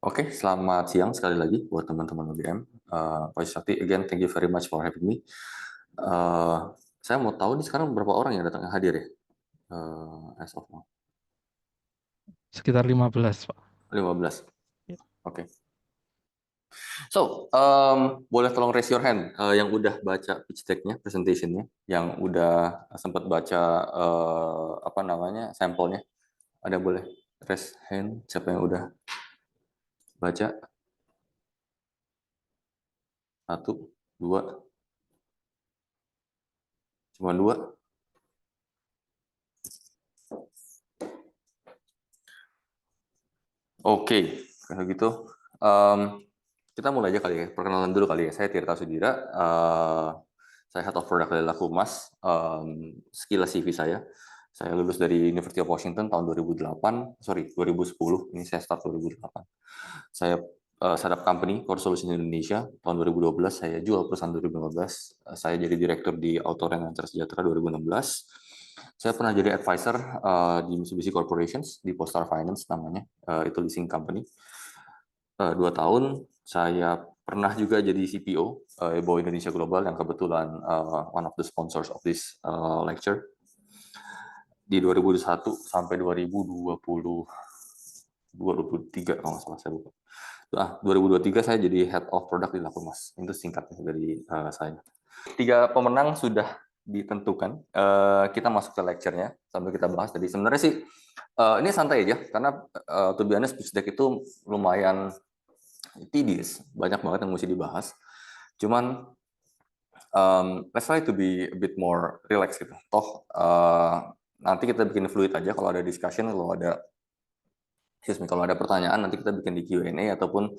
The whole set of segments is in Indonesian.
Oke, selamat siang sekali lagi buat teman-teman UGM. Pak Yusati, again, thank you very much for having me. Eh, saya mau tahu nih sekarang berapa orang yang datang hadir ya, as of now? Sekitar 15, Pak. 15. Ya. Oke. So, boleh tolong raise your hand yang udah baca pitch deck-nya, presentation-nya, yang udah sempat baca apa namanya, sampelnya. Ada boleh raise hand siapa yang udah baca? Satu, dua, cuma dua. Oke, kalau gitu em, kita mulai aja kali ya. Perkenalan dulu kali ya. Saya Tirta Sudira. Saya Head of Product dari Lakumas. Sekilas CV saya lulus dari University of Washington tahun 2008. Sorry, 2010. Ini saya start 2008. Saya startup company Core Solution Indonesia tahun 2012. Saya jual perusahaan 2015. Saya jadi direktur di Auto Rental Sejahtera 2016. Saya pernah jadi advisor di Mitsubishi Corporations di Postar Finance namanya, itu leasing company. 2 tahun. Saya pernah juga jadi CPO Ebo Indonesia Global yang kebetulan one of the sponsors of this lecture di 2001 sampai 2023 kalau nggak salah saya lupa. 2023 saya jadi Head of Product di Lakumas. Itu singkatnya dari saya. 3 pemenang sudah ditentukan. Kita masuk ke lecture-nya sambil kita bahas tadi. Sebenarnya sih ini santai aja karena to be honest pitch deck itu lumayan tedious, banyak banget yang mesti dibahas. Cuman let's try to be a bit more relax gitu. Toh nanti kita bikin fluid aja kalau ada discussion, kalau ada pertanyaan nanti kita bikin di Q&A ataupun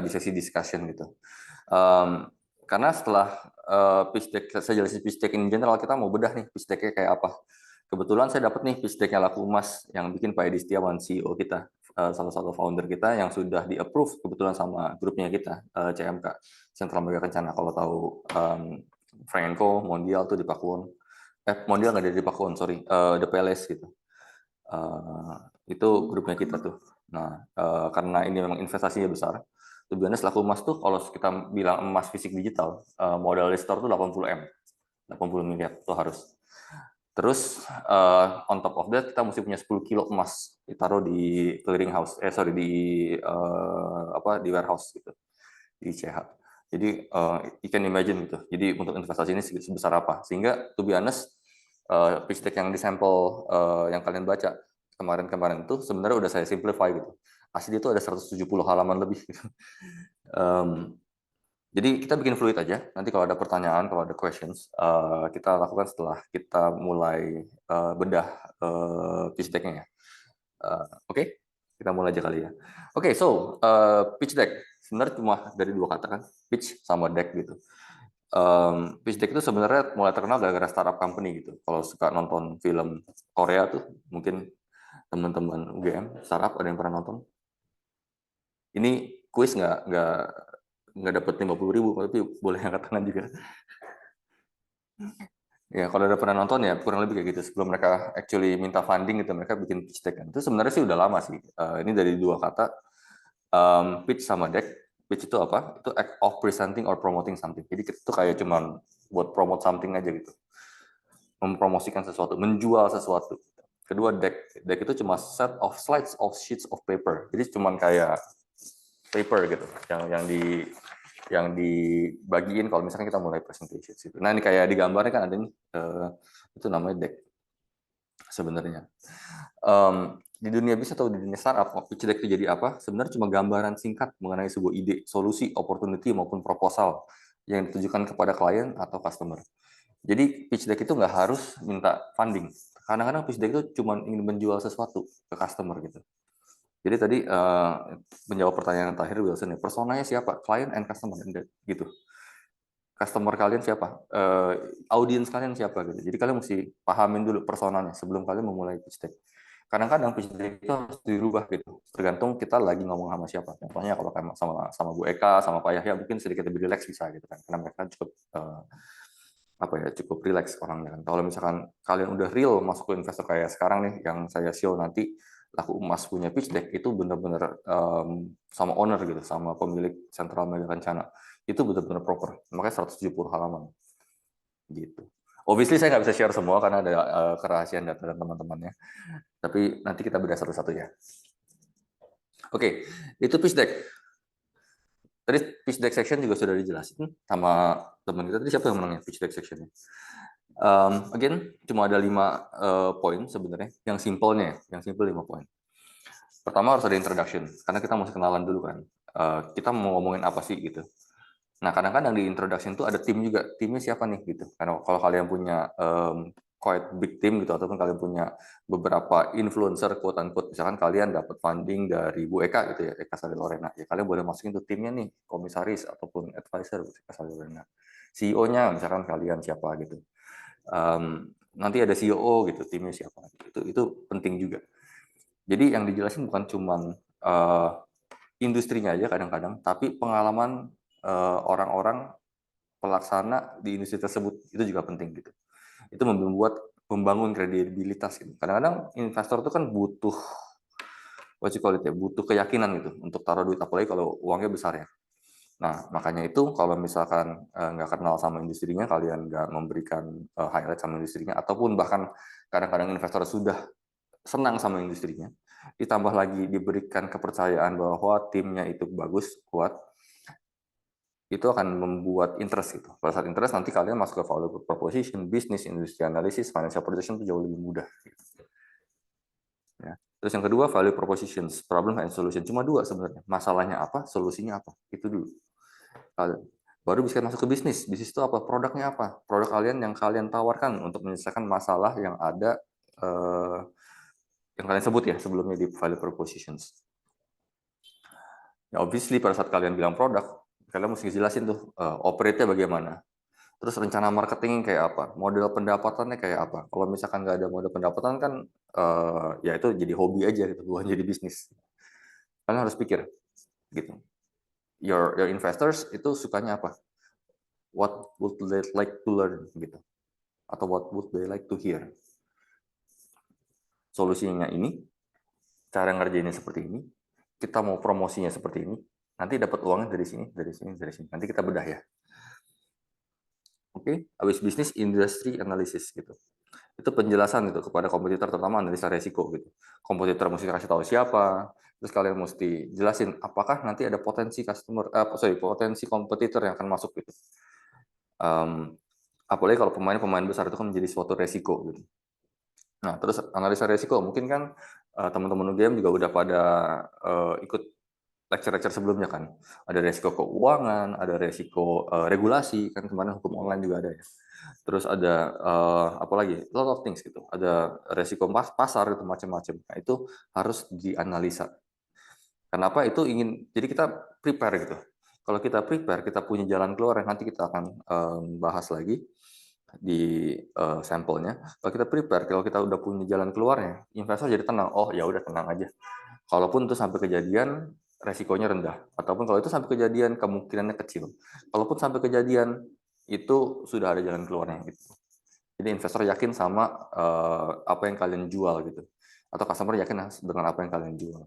di sesi discussion gitu. Karena setelah pitch deck, saya jelasin pitch deck in general, kita mau bedah nih pitch decknya kayak apa. Kebetulan saya dapat nih pitch decknya Laku Emas yang bikin Pak Edi Setiawan, CEO kita, salah satu founder kita yang sudah di-approve kebetulan sama grupnya kita, CMK, Sentra Mega Kencana. Kalau tahu Franco, Mondial tuh di Pakuwon. Mondial nggak ada di Pakuwon, sorry, The Palace gitu. Itu grupnya kita tuh. Nah, karena ini memang investasinya besar, tujuannya selaku emas tuh kalau kita bilang emas fisik digital, modal di store tuh 80 M, 80 miliar tuh harus. Terus on top of that kita mesti punya 10 kilo emas ditaruh di clearing house, di di warehouse gitu, di CH. Jadi you can imagine gitu. Jadi untuk investasi ini sebesar apa? Sehingga to be honest, pitch deck yang di sampel yang kalian baca kemarin-kemarin itu sebenarnya udah saya simplify gitu. Asli itu ada 170 halaman lebih. Gitu. Jadi kita bikin fluid aja. Nanti kalau ada pertanyaan, kalau ada questions, kita lakukan setelah kita mulai bedah pitch deck-nya ya. Oke, kita mulai aja kali ya. Oke, so pitch deck sebenarnya cuma dari 2 kata kan, pitch sama deck gitu. Pitch deck itu sebenarnya mulai terkenal gara-gara startup company gitu. Kalau suka nonton film Korea tuh, mungkin teman-teman UGM startup ada yang pernah nonton. Ini kuis nggak dapat 50.000, tapi boleh angkat tangan juga. Ya, kalau udah pernah nonton ya kurang lebih kayak gitu. Sebelum mereka actually minta funding gitu, mereka bikin pitch deck kan. Itu sebenarnya sih udah lama sih. Ini dari 2 kata, pitch sama deck. Pitch itu apa? Itu act of presenting or promoting something. Jadi itu kayak cuman buat promote something aja gitu. Mempromosikan sesuatu, menjual sesuatu. Kedua deck. Deck itu cuma set of slides of sheets of paper. Jadi cuman kayak paper gitu yang dibagiin kalau misalkan kita mulai presentation gitu. Nah, ini kayak di gambarnya kan ada nih itu namanya deck sebenarnya. Di dunia bisnis atau di dunia startup, pitch deck itu jadi apa? Sebenarnya cuma gambaran singkat mengenai sebuah ide, solusi, opportunity maupun proposal yang ditujukan kepada klien atau customer. Jadi pitch deck itu nggak harus minta funding. Kadang-kadang pitch deck itu cuma ingin menjual sesuatu ke customer gitu. Jadi tadi menjawab pertanyaan terakhir Wilson ya, personanya siapa? Client and customer gitu. Customer kalian siapa? Audiens kalian siapa gitu. Jadi kalian mesti pahamin dulu personanya sebelum kalian memulai pitch deck. Kadang-kadang pitch deck itu harus dirubah gitu. Tergantung kita lagi ngomong sama siapa. Contohnya kalau sama Bu Eka, sama Pak Yahya mungkin sedikit lebih rileks bisa gitu kan. Karena mereka cukup cukup rileks orangnya kan. Kalau misalkan kalian udah real masuk ke investor kayak sekarang nih yang saya show nanti, Laku Emas punya pitch deck itu benar-benar sama owner gitu, sama pemilik Sentral Mega Kencana. Itu benar-benar proper. Makanya 170 halaman gitu. Obviously saya nggak bisa share semua karena ada kerahasiaan data dan teman-temannya. Tapi nanti kita bedah satu-satu ya. Oke, itu pitch deck. Tadi pitch deck section juga sudah dijelasin sama teman kita. Tadi siapa yang menangnya pitch deck sectionnya? Again, cuma ada 5 poin sebenarnya. Yang simpelnya, yang simple 5 poin. Pertama harus ada introduction, karena kita mesti kenalan dulu kan. Kita mau ngomongin apa sih gitu. Nah, kadang-kadang di introduction itu ada tim juga. Timnya siapa nih gitu. Karena kalau kalian punya quite big team gitu, ataupun kalian punya beberapa influencer quote unquote, misalkan kalian dapat funding dari Bu Eka gitu ya, Eka Sari Lorena, ya kalian boleh masukin tuh timnya nih, komisaris ataupun advisor Eka Sari Lorena. CEO-nya misalkan kalian siapa gitu. Nanti ada CEO gitu, timnya siapa. Itu penting juga. Jadi yang dijelasin bukan cuman industrinya aja kadang-kadang, tapi pengalaman orang-orang pelaksana di industri tersebut itu juga penting gitu. Itu membangun kredibilitas gitu. Kadang-kadang investor itu kan butuh butuh keyakinan gitu untuk taruh duit, apalagi kalau uangnya besar ya. Nah, makanya itu kalau misalkan nggak kenal sama industrinya, kalian nggak memberikan highlight sama industrinya, ataupun bahkan kadang-kadang investor sudah senang sama industrinya, ditambah lagi diberikan kepercayaan bahwa timnya itu bagus, kuat, itu akan membuat interest gitu. Pada saat interest nanti kalian masuk ke value proposition, business, industry analysis, financial projection itu jauh lebih mudah. Ya. Terus yang kedua value propositions, problem and solution. Cuma 2 sebenarnya. Masalahnya apa, solusinya apa. Itu dulu. Baru bisa masuk ke bisnis. Bisnis itu apa? Produknya apa? Produk kalian yang kalian tawarkan untuk menyelesaikan masalah yang ada yang kalian sebut ya sebelumnya di value propositions. Ya, obviously pada saat kalian bilang produk, kalian mesti jelasin tuh operate-nya bagaimana. Terus rencana marketing kayak apa, model pendapatannya kayak apa. Kalau misalkan nggak ada model pendapatan kan, ya itu jadi hobi aja gitu, bukan jadi bisnis. Kalian harus pikir, gitu. Your investors itu sukanya apa? What would they like to learn gitu? Atau what would they like to hear? Solusinya ini, cara ngerjainnya seperti ini, kita mau promosinya seperti ini, nanti dapat uangnya dari sini, dari sini, dari sini. Nanti kita bedah ya. Oke, habis bisnis industry analysis gitu. Itu penjelasan gitu kepada kompetitor, terutama analisa resiko gitu. Kompetitor mesti kasih tahu siapa, terus kalian mesti jelasin apakah nanti ada potensi potensi kompetitor yang akan masuk gitu. Apalagi kalau pemain besar itu kan menjadi suatu resiko gitu. Nah, terus analisa resiko mungkin kan teman-teman UGM juga udah pada ikut lecture-lecture sebelumnya kan. Ada resiko keuangan, ada resiko regulasi, kan kemarin hukum online juga ada ya. Terus ada apa lagi? Lot of things gitu. Ada resiko pasar itu macam-macam. Nah, itu harus dianalisa. Kenapa itu jadi kita prepare gitu. Kalau kita prepare, kita punya jalan keluar yang nanti kita akan bahas lagi di sampelnya. Kalau kita prepare, kalau kita udah punya jalan keluarnya, investor jadi tenang. Oh ya udah tenang aja. Kalaupun itu sampai kejadian, resikonya rendah. Ataupun kalau itu sampai kejadian, kemungkinannya kecil. Kalaupun sampai kejadian, itu sudah ada jalan keluarnya. Gitu. Jadi investor yakin sama apa yang kalian jual gitu. Atau customer yakin dengan apa yang kalian jual.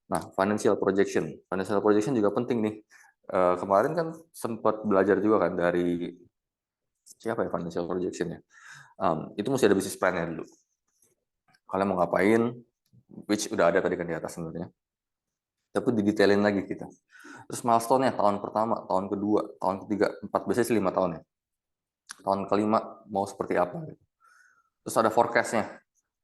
Nah, financial projection. Financial projection juga penting nih. Kemarin kan sempat belajar juga kan dari siapa ya financial projection ya. Itu mesti ada business plan-nya dulu. Kalian mau ngapain, which udah ada tadi kan di atas sebenarnya. Tapi didetailin lagi kita. Terus milestone-nya tahun pertama, tahun kedua, tahun ketiga, 4, biasanya 5 tahun ya. Tahun kelima mau seperti apa gitu. Terus ada forecast-nya.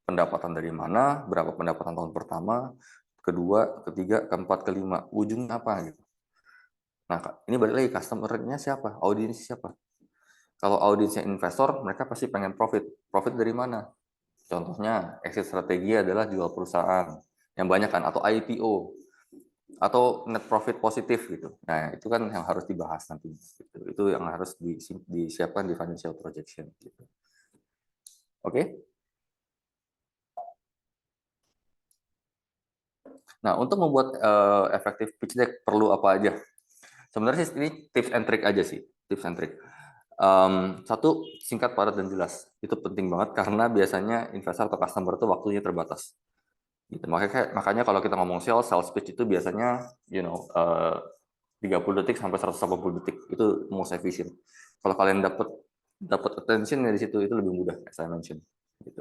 Pendapatan dari mana, berapa pendapatan tahun pertama, kedua, ketiga, keempat, kelima, ujungnya apa gitu. Nah, ini balik lagi customer-nya siapa, audiensnya siapa. Kalau audiensnya investor, mereka pasti pengen profit. Profit dari mana? Contohnya, exit strategi adalah jual perusahaan yang banyak kan, atau IPO, atau net profit positif gitu. Nah, itu kan yang harus dibahas nanti. Gitu. Itu yang harus disiapkan di financial projection. Gitu. Oke? Nah, untuk membuat efektif pitch deck perlu apa aja? Sebenarnya sih ini tips and trick aja sih, tips and trick. Satu, singkat, padat, dan jelas. Itu penting banget karena biasanya investor atau customer itu waktunya terbatas. Gitu. Makanya kalau kita ngomong sales pitch itu biasanya 30 detik sampai 180 detik itu most efficient. Kalau kalian dapat attention di situ itu lebih mudah, as I mentioned. Gitu.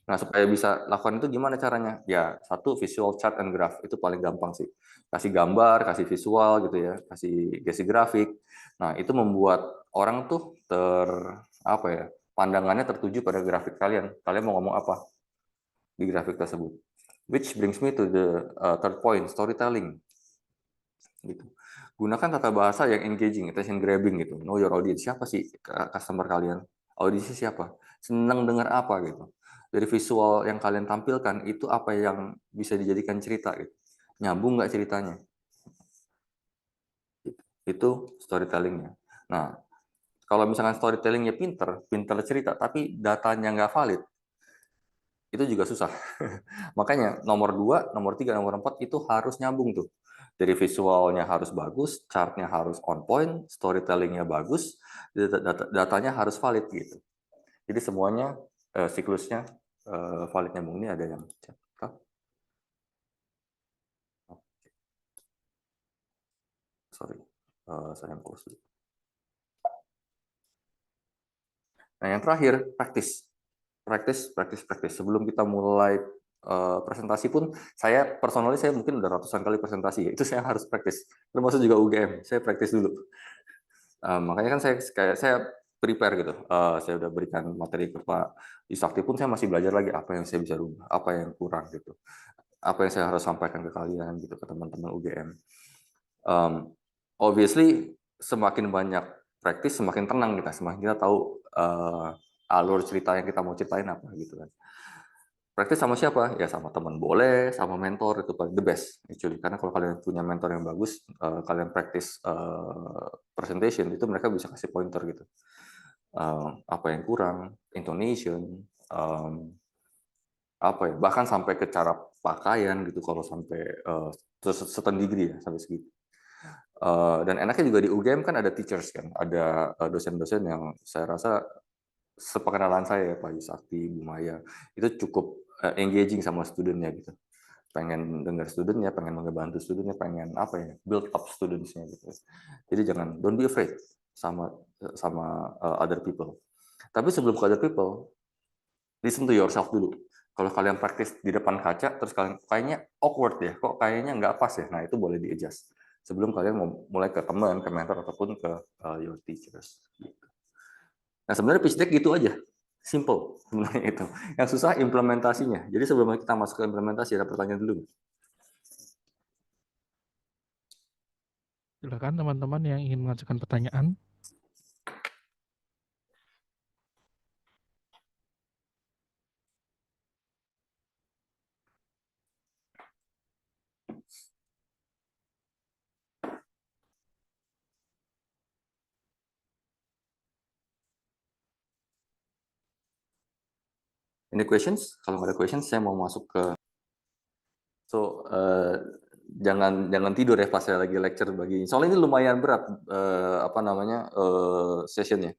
Nah, supaya bisa lakukan itu gimana caranya? Ya, satu visual chart and graph itu paling gampang sih. Kasih gambar, kasih visual gitu ya, kasih grafik. Nah, itu membuat orang tuh apa ya? Pandangannya tertuju pada grafik kalian. Kalian mau ngomong apa di grafik tersebut? Which brings me to the third point, storytelling. Gitu. Gunakan tata bahasa yang engaging, attention grabbing gitu. Know your audience. Siapa sih customer kalian? Audiensnya siapa? Senang dengar apa gitu. Dari visual yang kalian tampilkan itu apa yang bisa dijadikan cerita gitu. Nyambung nggak ceritanya? Itu storytellingnya. Nah, kalau misalkan storytellingnya pinter cerita, tapi datanya nggak valid, itu juga susah. Makanya nomor 2, nomor 3, nomor 4 itu harus nyambung tuh. Dari visualnya harus bagus, chartnya harus on point, storytellingnya bagus, datanya harus valid gitu. Jadi semuanya siklusnya valid nyambung. Ini ada yang chat. Sorry, saya close dulu. Nah yang terakhir, praktis. Sebelum kita mulai presentasi pun, saya mungkin udah ratusan kali presentasi ya. Itu saya harus praktis. Termasuk juga UGM, saya praktis dulu. Makanya kan saya prepare gitu. Saya udah berikan materi ke Pak Isakti pun saya masih belajar lagi apa yang saya bisa rubah, apa yang kurang gitu, apa yang saya harus sampaikan ke kalian gitu, ke teman-teman UGM. Obviously semakin banyak praktis semakin tenang kita, semakin kita tahu alur cerita yang kita mau ceritain apa gitu kan. Praktis sama siapa? Ya sama teman boleh, sama mentor itu paling the best actually. Karena kalau kalian punya mentor yang bagus, kalian praktis presentation itu mereka bisa kasih pointer gitu. Apa yang kurang, intonation, apa ya, bahkan sampai ke cara pakaian gitu kalau sampai certain degree ya sampai segitu. Dan enaknya juga di UGM kan ada teachers kan, ada dosen-dosen yang saya rasa sepengenalan saya ya Pak Yusakti, Bu Maya, itu cukup engaging sama studentnya gitu. Pengen dengar studentnya, pengen ngebantu studentnya, pengen apa ya, build up studentsnya gitu. Jadi don't be afraid sama other people. Tapi sebelum ke other people, listen to yourself dulu. Kalau kalian praktis di depan kaca, terus kalian kayaknya awkward ya, kok kayaknya nggak pas ya, nah itu boleh di-adjust. Sebelum kalian mau mulai ke teman, ke mentor, ataupun ke your teachers. Nah sebenarnya pitch deck gitu aja, simple sebenarnya itu. Yang susah implementasinya. Jadi sebelum kita masuk ke implementasi, ada pertanyaan dulu. Silakan teman-teman yang ingin mengajukan pertanyaan. Ini questions? Kalau nggak ada questions, saya mau masuk ke jangan tidur ya pas saya lagi lecture bagi. Soalnya ini lumayan berat sessionnya.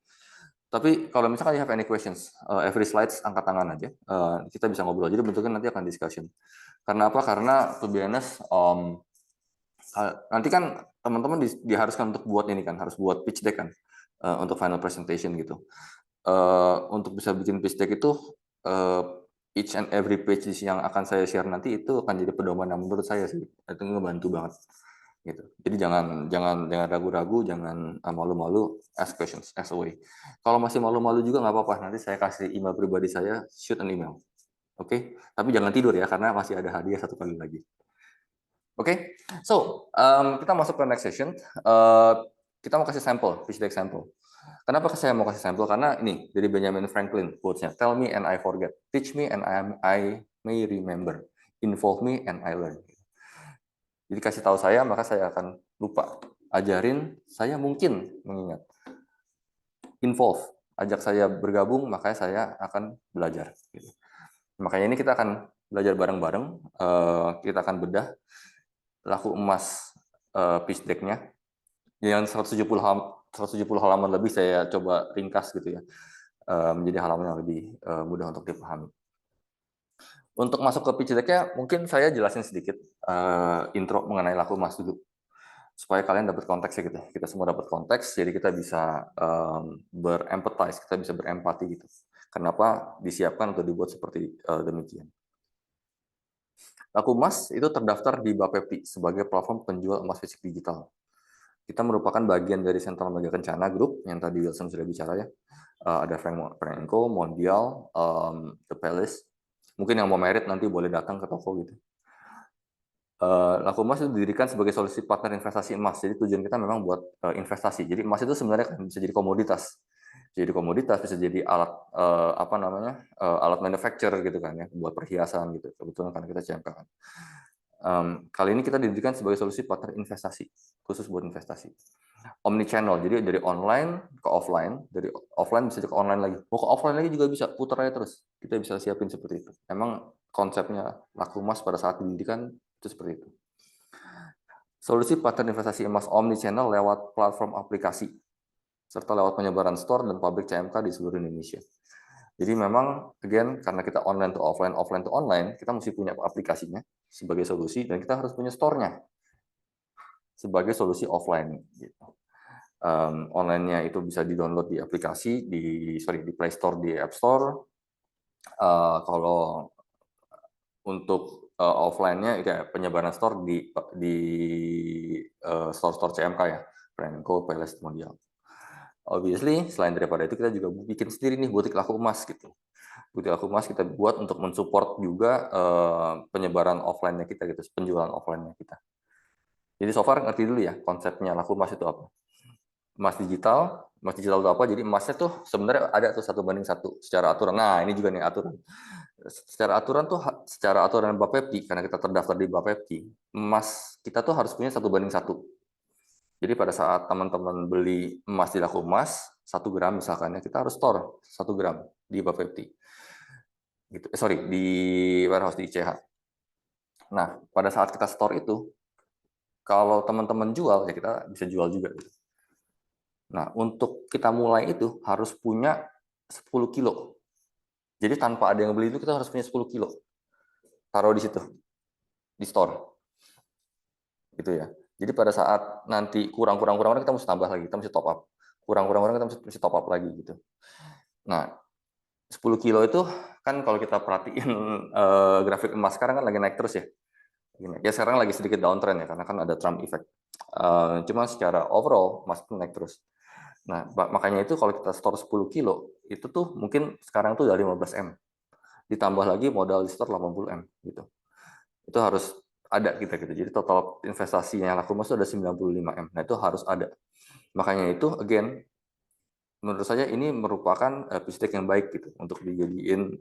Tapi kalau misalkan you have any questions, every slides angkat tangan aja. Kita bisa ngobrol. Jadi bentuknya nanti akan discussion. Karena apa? Karena to be honest, nanti kan teman-teman diharuskan untuk buat ini kan, harus buat pitch deck kan untuk final presentation gitu. Untuk bisa bikin pitch deck itu each and every page yang akan saya share nanti itu akan jadi pedoman yang menurut saya sih itu ngebantu banget gitu. Jadi jangan ragu-ragu, jangan malu-malu, ask questions, ask away. Kalau masih malu-malu juga nggak apa-apa, nanti saya kasih email pribadi saya, shoot an email. Oke, tapi jangan tidur ya karena masih ada hadiah satu kali lagi. Oke, so kita masuk ke next session. Kita mau kasih sampel, pitch deck sampel. Kenapa saya mau kasih sampel? Karena ini dari Benjamin Franklin quotes-nya. Tell me and I forget. Teach me and I may remember. Involve me and I learn. Jadi kasih tahu saya, maka saya akan lupa. Ajarin, saya mungkin mengingat. Involve, ajak saya bergabung, maka saya akan belajar. Makanya ini kita akan belajar bareng-bareng. Kita akan bedah laku emas pitch deck-nya. Yang 170 halaman lebih saya coba ringkas gitu ya. Menjadi halaman yang lebih mudah untuk dipahami. Untuk masuk ke pitch deck-nya, mungkin saya jelasin sedikit intro mengenai laku emas dulu, supaya kalian dapat konteksnya gitu. Kita semua dapat konteks, jadi kita bisa berempathize, kita bisa berempati gitu. Kenapa disiapkan atau dibuat seperti demikian. Laku emas itu terdaftar di Bapepti sebagai platform penjual emas fisik digital. Kita merupakan bagian dari Sentral Mega Kencana Group yang tadi Wilson sudah bicara ya. Ada Frank Co, Mondial, The Palace. Mungkin yang mau merit nanti boleh datang ke toko gitu. Laku emas itu didirikan sebagai solusi partner investasi emas. Jadi tujuan kita memang buat investasi. Jadi emas itu sebenarnya kan bisa jadi komoditas. Jadi komoditas bisa jadi alat alat manufacture gitu kan ya, buat perhiasan gitu. Kebetulan karena kita CMK kan. Kali ini kita didirikan sebagai solusi partner investasi, khusus buat investasi. Omni channel, jadi dari online ke offline, dari offline bisa ke online lagi. Mau ke offline lagi juga bisa, putar aja terus. Kita bisa siapin seperti itu. Emang konsepnya laku emas pada saat didirikan itu seperti itu. Solusi partner investasi emas omni channel lewat platform aplikasi, serta lewat penyebaran store dan pabrik CMK di seluruh Indonesia. Jadi memang, again, karena kita online to offline, offline to online, kita mesti punya aplikasinya sebagai solusi, dan kita harus punya store-nya sebagai solusi offline. Gitu. Online-nya itu bisa di-download di aplikasi, di Play Store, di App Store. Kalau untuk offline-nya, kayak penyebaran store di store-store CMK ya, Frank Co, Palace, Mondial. Obviously, selain daripada itu, kita juga bikin sendiri nih butik laku emas gitu. Butik laku emas kita buat untuk mensupport juga penyebaran offline-nya kita gitu, penjualan offline-nya kita. Jadi so far ngerti dulu ya konsepnya laku emas itu apa. Emas digital itu apa? Jadi emasnya tuh sebenarnya ada tuh 1:1 secara aturan. Nah, ini juga nih aturan. Secara aturan Bapepti, karena kita terdaftar di Bapepti, emas kita tuh harus punya 1:1. Jadi pada saat teman-teman beli emas di laku emas, 1 gram misalkan ya, kita harus store 1 gram di Bapepti. Gitu. Di warehouse di ICH. Nah, pada saat kita store itu, kalau teman-teman jual, ya kita bisa jual juga. Gitu. Nah, untuk kita mulai itu harus punya 10 kilo. Jadi tanpa ada yang beli itu kita harus punya 10 kilo. Taruh di situ, di store. Gitu ya. Jadi pada saat nanti kurang kita mesti tambah lagi, kita mesti top up. Kurang kita mesti top up lagi gitu. Nah, 10 kilo itu kan kalau kita perhatiin grafik emas sekarang kan lagi naik terus ya. Ya sekarang lagi sedikit downtrend ya, karena kan ada Trump effect. Cuma secara overall, emas itu naik terus. Nah, makanya itu kalau kita store 10 kilo, itu tuh mungkin sekarang tuh udah 15 M. Ditambah lagi modal di store 80 M. Gitu. Itu harus ada kita gitu. Jadi total investasinya laku emas itu ada 95 M. Nah, itu harus ada. Makanya itu, again, menurut saya ini merupakan pitch deck yang baik gitu untuk dijadiin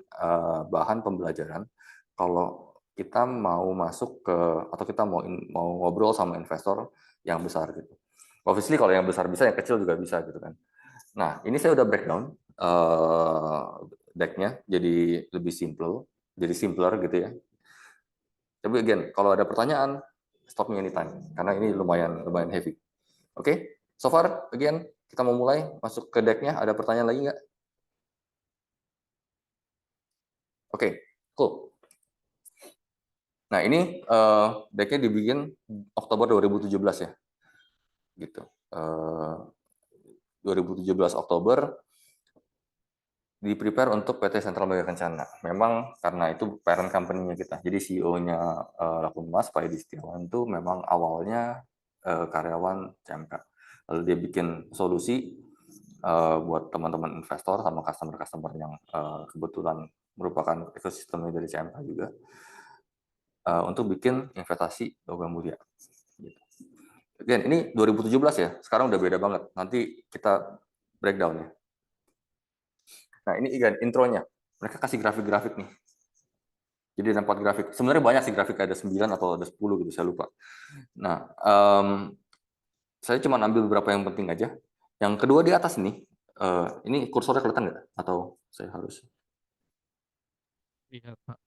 bahan pembelajaran kalau kita mau masuk ke atau kita mau ngobrol sama investor yang besar gitu. Obviously kalau yang besar bisa, yang kecil juga bisa gitu kan. Nah, ini saya udah breakdown deck-nya jadi lebih simple, jadi simpler gitu ya. Tapi again, kalau ada pertanyaan, stop me anytime karena ini lumayan heavy. Oke, so far again kita mau mulai masuk ke deck-nya. Ada pertanyaan lagi nggak? Oke, cool. Nah, ini deck-nya dibikin Oktober 2017 ya. Gitu. 2017 Oktober di-prepare untuk PT Sentral Mega Kencana. Memang karena itu parent company-nya kita. Jadi CEO-nya Laku Emas, Pak Edi Setiawan itu memang awalnya karyawan CMK. Lalu dia bikin solusi buat teman-teman investor sama customer-customer yang kebetulan merupakan ekosistemnya dari CMK juga. Untuk bikin investasi logam mulia. Again, ini 2017 ya, sekarang udah beda banget. Nanti kita breakdown ya. Nah, ini again, intronya. Mereka kasih grafik-grafik nih. Jadi ada 4 grafik. Sebenarnya banyak sih grafik, ada 9 atau ada 10 gitu, saya lupa. Nah, saya cuma ambil beberapa yang penting aja. Yang kedua di atas nih, ini kursornya kelihatan nggak? Atau saya harus? Iya, Pak.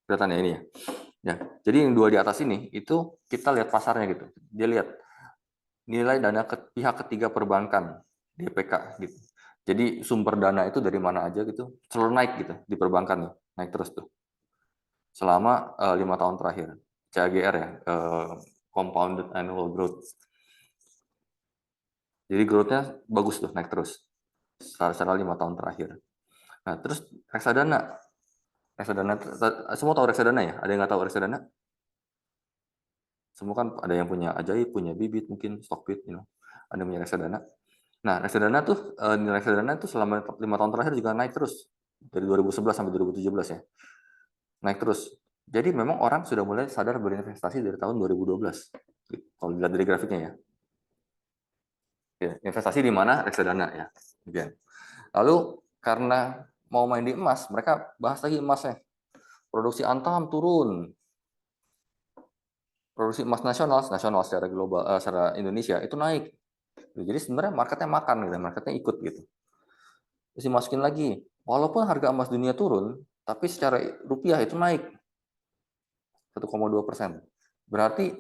Kelihatan ya ini ya? Ya, jadi yang 2 di atas ini itu kita lihat pasarnya gitu. Dia lihat nilai dana pihak ketiga perbankan DPK gitu. Jadi sumber dana itu dari mana aja gitu, selalu naik gitu di perbankan nih, naik terus tuh. selama 5 tahun terakhir. CAGR ya, Compounded Annual Growth. Jadi growth-nya bagus tuh, naik terus secara 5 tahun terakhir. Nah, terus reksadana. Reksadana, semua tahu reksadana ya? Ada yang nggak tahu reksadana? Semua kan ada yang punya Ajaib, punya Bibit, mungkin Stockbit, ada yang punya reksadana. Nah, nilai reksadana tuh selama 5 tahun terakhir juga naik terus. Dari 2011 sampai 2017 ya. Naik terus. Jadi memang orang sudah mulai sadar berinvestasi dari tahun 2012. Kalau dilihat dari grafiknya ya. Investasi di mana? Reksadana ya. Lalu karena mau main di emas, mereka bahas lagi emasnya. Produksi Antam turun. Produksi emas nasional secara global, secara Indonesia itu naik. Jadi sebenarnya marketnya makan gitu, marketnya ikut gitu. Terus dimasukin lagi, walaupun harga emas dunia turun, tapi secara rupiah itu naik 1,2%. Berarti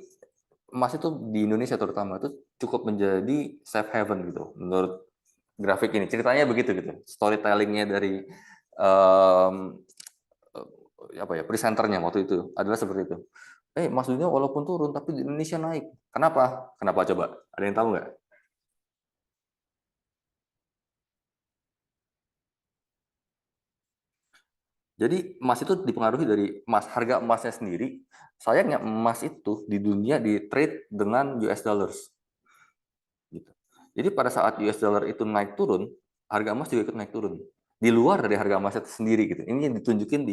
emas itu di Indonesia terutama itu cukup menjadi safe haven gitu menurut grafik ini. Ceritanya begitu gitu. Storytellingnya dari um, presenternya waktu itu adalah seperti itu. Emas dunia walaupun turun tapi di Indonesia naik. Kenapa? Kenapa coba? Ada yang tahu nggak? Jadi emas itu dipengaruhi dari harga emasnya sendiri. Sayangnya emas itu di dunia di trade dengan US dollars. Gitu. Jadi pada saat US dollar itu naik turun, harga emas juga ikut naik turun. Di luar dari harga emas itu sendiri gitu. Ini yang ditunjukin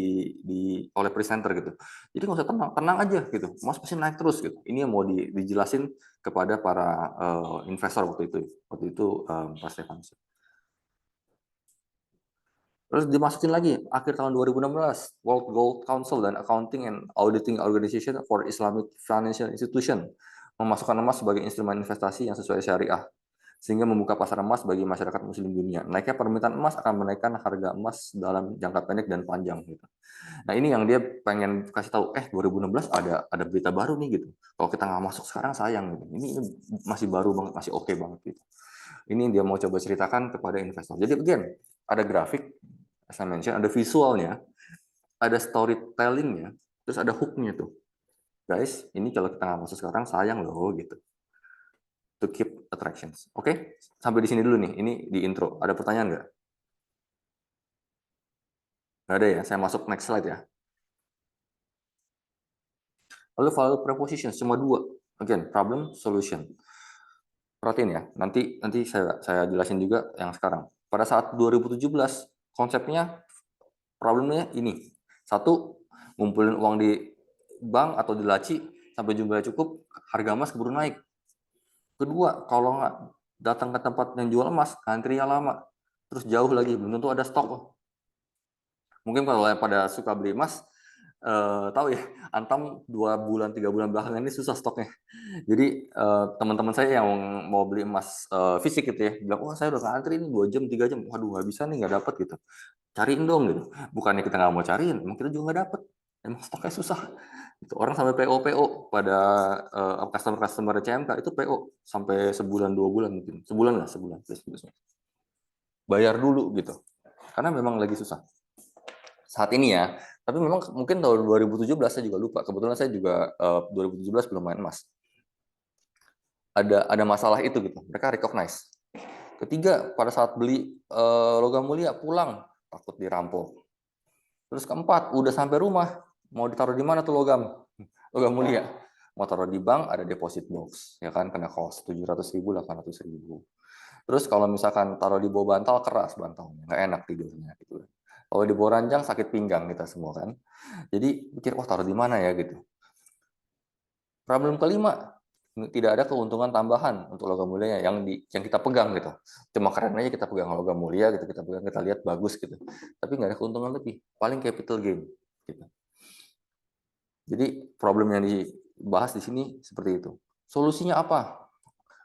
oleh presenter gitu. Jadi nggak usah tenang, tenang aja gitu. Emas pasti naik terus gitu. Ini yang mau dijelasin kepada para investor waktu itu. Waktu itu Pak Stefan. Terus dimasukin lagi akhir tahun 2016 World Gold Council dan Accounting and Auditing Organization for Islamic Financial Institution memasukkan emas sebagai instrumen investasi yang sesuai syariah sehingga membuka pasar emas bagi masyarakat muslim dunia. Naiknya permintaan emas akan menaikkan harga emas dalam jangka pendek dan panjang gitu. Nah, ini yang dia pengen kasih tahu 2016 ada berita baru nih gitu. Kalau kita nggak masuk sekarang sayang gitu. Ini masih baru banget, masih oke banget gitu. Ini dia mau coba ceritakan kepada investor. Jadi again, ada grafik, as I mentioned, ada visualnya, ada storytellingnya, terus ada hooknya tuh. Guys, ini kalau kita nggak masuk sekarang sayang loh gitu. To keep attractions. Oke, sampai di sini dulu nih. Ini di intro. Ada pertanyaan nggak? Nggak ada ya. Saya masuk next slide ya. Lalu value proposition cuma dua. Again, problem solution. Perhatiin ya. Nanti saya jelasin juga yang sekarang. Pada saat 2017 konsepnya problemnya ini. Satu, ngumpulin uang di bank atau di laci sampai jumlahnya cukup, harga emas keburu naik. Kedua, kalau nggak datang ke tempat yang jual emas, antrinya lama. Terus jauh lagi, belum tentu ada stok. Mungkin kalau yang pada suka beli emas, tahu ya, Antam 2 bulan, 3 bulan belakangan ini susah stoknya. Jadi teman-teman saya yang mau beli emas fisik gitu ya, bilang, wah saya udah ngantri ini 2 jam, 3 jam, waduh nggak bisa nih, nggak dapat gitu. Cariin dong gitu. Bukannya kita nggak mau cariin, emang kita juga nggak dapet. Emang stoknya susah. Itu orang sampai PO pada customer CMK itu PO sampai sebulan 2 bulan mungkin, sebulan lah sebulan. Bayar dulu gitu. Karena memang lagi susah. Saat ini ya. Tapi memang mungkin tahun 2017 saya juga lupa. Kebetulan saya juga 2017 belum main emas. Ada masalah itu gitu. Mereka recognize. Ketiga, pada saat beli logam mulia pulang takut dirampok. Terus keempat, udah sampai rumah, mau ditaruh di mana tuh logam mulia? Mau taruh di bank, ada deposit box, ya kan, kena cost 700.000, 800.000. Terus kalau misalkan taruh di bawah bantal, keras bantalnya, nggak enak tidurnya gitu. Kalau di bawah ranjang sakit pinggang kita semua kan. Jadi pikir, wah taruh di mana ya gitu. Problem kelima, tidak ada keuntungan tambahan untuk logam mulia yang kita pegang gitu. Cuma keren aja kita pegang logam mulia gitu, kita pegang, kita lihat bagus gitu. Tapi nggak ada keuntungan lebih, paling capital gain gitu. Jadi problem yang dibahas di sini seperti itu. Solusinya apa?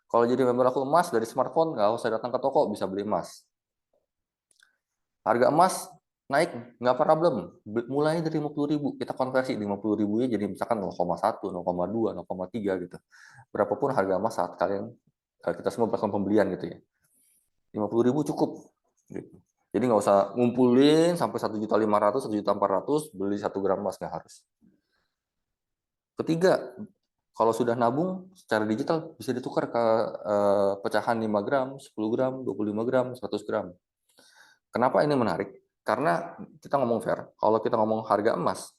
Kalau jadi member aku emas dari smartphone, nggak usah datang ke toko, bisa beli emas. Harga emas naik, nggak problem. Mulai dari 50.000, kita konversi 50.000 jadi misalkan 0,1, 0,2, 0,3 gitu. Berapapun harga emas saat kalian kita semua melakukan pembelian gitu ya. 50.000 cukup. Gitu. Jadi nggak usah ngumpulin sampai 1.500.000, 1.400.000 beli 1 gram emas, nggak harus. Ketiga, kalau sudah nabung secara digital bisa ditukar ke pecahan 5 gram, 10 gram, 25 gram, 100 gram. Kenapa ini menarik? Karena kita ngomong fair, kalau kita ngomong harga emas,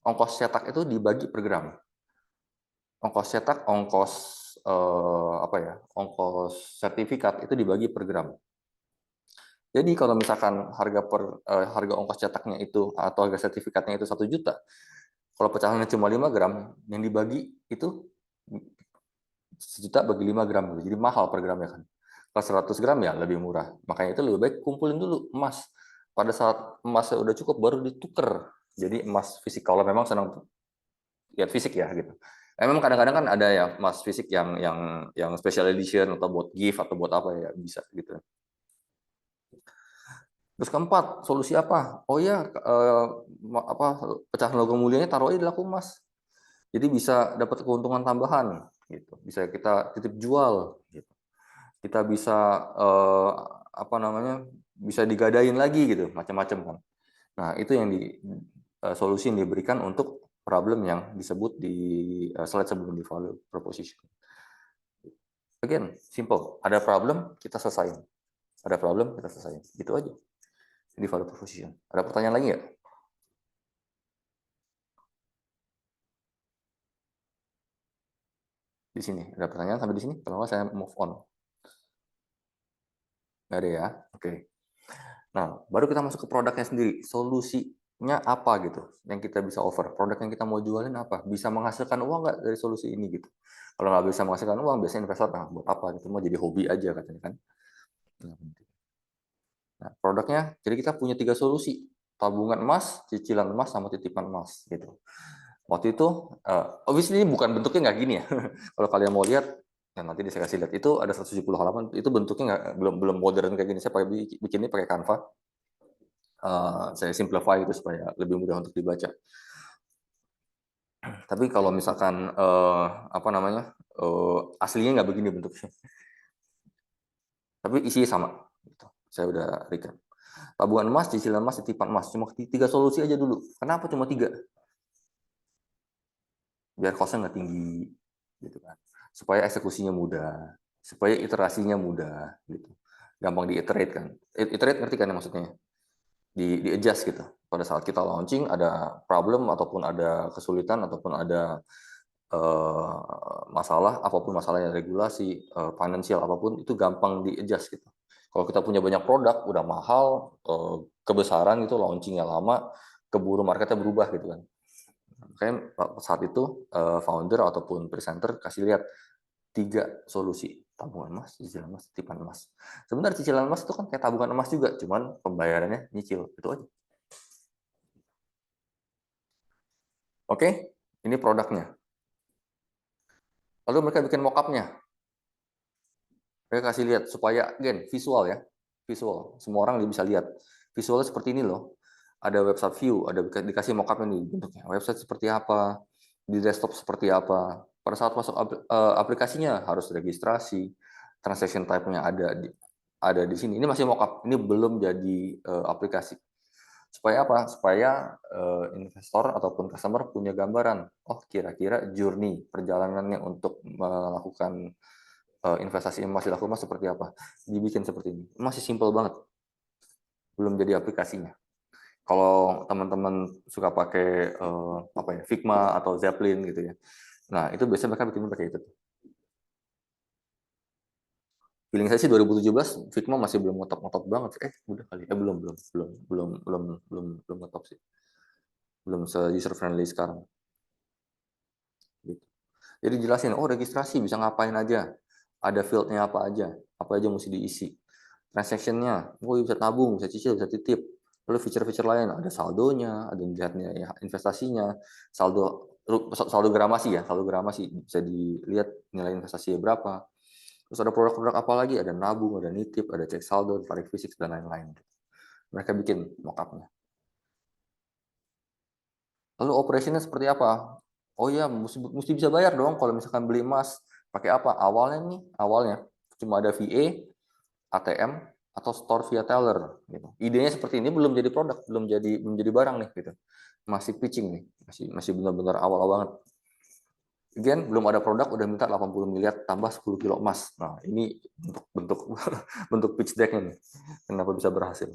ongkos cetak itu dibagi per gram. Ongkos cetak, ongkos sertifikat itu dibagi per gram. Jadi kalau misalkan harga ongkos cetaknya itu atau harga sertifikatnya itu 1 juta, kalau pecahannya cuma 5 gram, yang dibagi itu 1 juta bagi 5 gram, jadi mahal per gramnya kan. Kalau 100 gram ya lebih murah. Makanya itu lebih baik kumpulin dulu emas. Pada saat emasnya udah cukup baru ditukar. Jadi emas fisik kalau memang senang lihat fisik ya gitu. Memang kadang-kadang kan ada ya emas fisik yang special edition atau buat gift atau buat apa ya bisa gitu. Terus keempat, solusi apa? Oh ya, pecahan logam mulianya taruh aja di laku emas. Jadi bisa dapat keuntungan tambahan gitu. Bisa kita titip jual gitu. Kita bisa bisa digadain lagi gitu, macam-macam kan. Nah, itu yang solusi yang diberikan untuk problem yang disebut di slide sebelum di value proposition. Again, simple. Ada problem, kita selesaiin. Ada problem, kita selesaiin. Gitu aja. Di value proposition. Ada pertanyaan lagi nggak? Di sini. Ada pertanyaan sampai di sini? Kalau nggak saya move on. Nggak ada ya? Oke. Nah, baru kita masuk ke produknya sendiri. Solusinya apa gitu yang kita bisa offer? Produk yang kita mau jualin apa? Bisa menghasilkan uang nggak dari solusi ini gitu? Kalau nggak bisa menghasilkan uang, biasanya investor buat apa gitu? Mau jadi hobi aja katanya kan? Nah, produknya, jadi kita punya 3 solusi. Tabungan emas, cicilan emas, sama titipan emas gitu. Waktu itu, obviously ini bukan bentuknya nggak gini ya. Kalau kalian mau lihat, nah nanti saya kasih lihat. Itu ada 170 halaman. Itu bentuknya belum modern kayak gini. Saya bikinnya pakai Canva. Saya simplify itu supaya lebih mudah untuk dibaca. Tapi kalau misalkan aslinya nggak begini bentuknya. Tapi isinya sama. Gitu. Saya udah recap. Tabungan emas, cicilan emas, titipan emas. Cuma 3 solusi aja dulu. Kenapa cuma 3? Biar costnya nggak tinggi, gitu kan. Supaya eksekusinya mudah, supaya iterasinya mudah, gitu. Gampang diiterate kan. Iterate ngerti kan ya maksudnya? Di adjust gitu. Pada saat kita launching ada problem ataupun ada kesulitan ataupun ada masalah, apapun masalahnya regulasi, financial apapun itu gampang di adjust gitu. Kalau kita punya banyak produk, udah mahal, kebesaran itu launchingnya lama, keburu marketnya berubah gitu kan. Makanya saat itu founder ataupun presenter kasih lihat 3 solusi, tabungan emas, cicilan emas, titipan emas. Sebenarnya cicilan emas itu kan kayak tabungan emas juga, cuman pembayarannya nyicil, itu aja. Oke, ini produknya. Lalu mereka bikin mock-up-nya. Mereka kasih lihat supaya visual ya, visual. Semua orang bisa lihat. Visualnya seperti ini loh. Ada website view, ada dikasih mock-up ini bentuknya. Website seperti apa, di desktop seperti apa. Pada saat masuk aplikasinya harus registrasi, transaction type-nya ada di sini. Ini masih mock-up, ini belum jadi aplikasi. Supaya apa? Supaya investor ataupun customer punya gambaran. Oh, kira-kira journey perjalanannya untuk melakukan investasi emas di laku emas seperti apa. Dibikin seperti ini. Masih simple banget. Belum jadi aplikasinya. Kalau teman-teman suka pakai Figma atau Zeppelin gitu ya. Nah, itu biasanya mereka bikin pakai itu. Feeling saya sih 2017 Figma masih belum ngetop banget. Udah kali. Belum ngetop sih. Belum se user friendly sekarang. Gitu. Jadi jelasin, oh registrasi bisa ngapain aja. Ada field-nya apa aja mesti diisi. Transaction-nya, oh bisa tabung, bisa cicil, bisa titip. Lalu feature-feature lain, ada saldonya, ada dilihatnya ya, investasinya, saldo gramasi ya, saldo gramasi bisa dilihat nilai investasinya berapa. Terus ada produk-produk apa lagi? Ada nabung, ada nitip, ada cek saldo, tarik fisik dan lain-lain. Mereka bikin mock-up-nya. Lalu operasinya seperti apa? Oh iya, mesti bisa bayar dong kalau misalkan beli emas. Pakai apa? Awalnya cuma ada VA, ATM, atau store via teller gitu. Idenya seperti ini belum jadi produk, belum jadi barang nih gitu. Masih pitching nih, masih benar-benar awal banget. Again, belum ada produk udah minta 80 miliar tambah 10 kilo emas. Nah, ini bentuk bentuk pitch deck-nya nih. Kenapa bisa berhasil?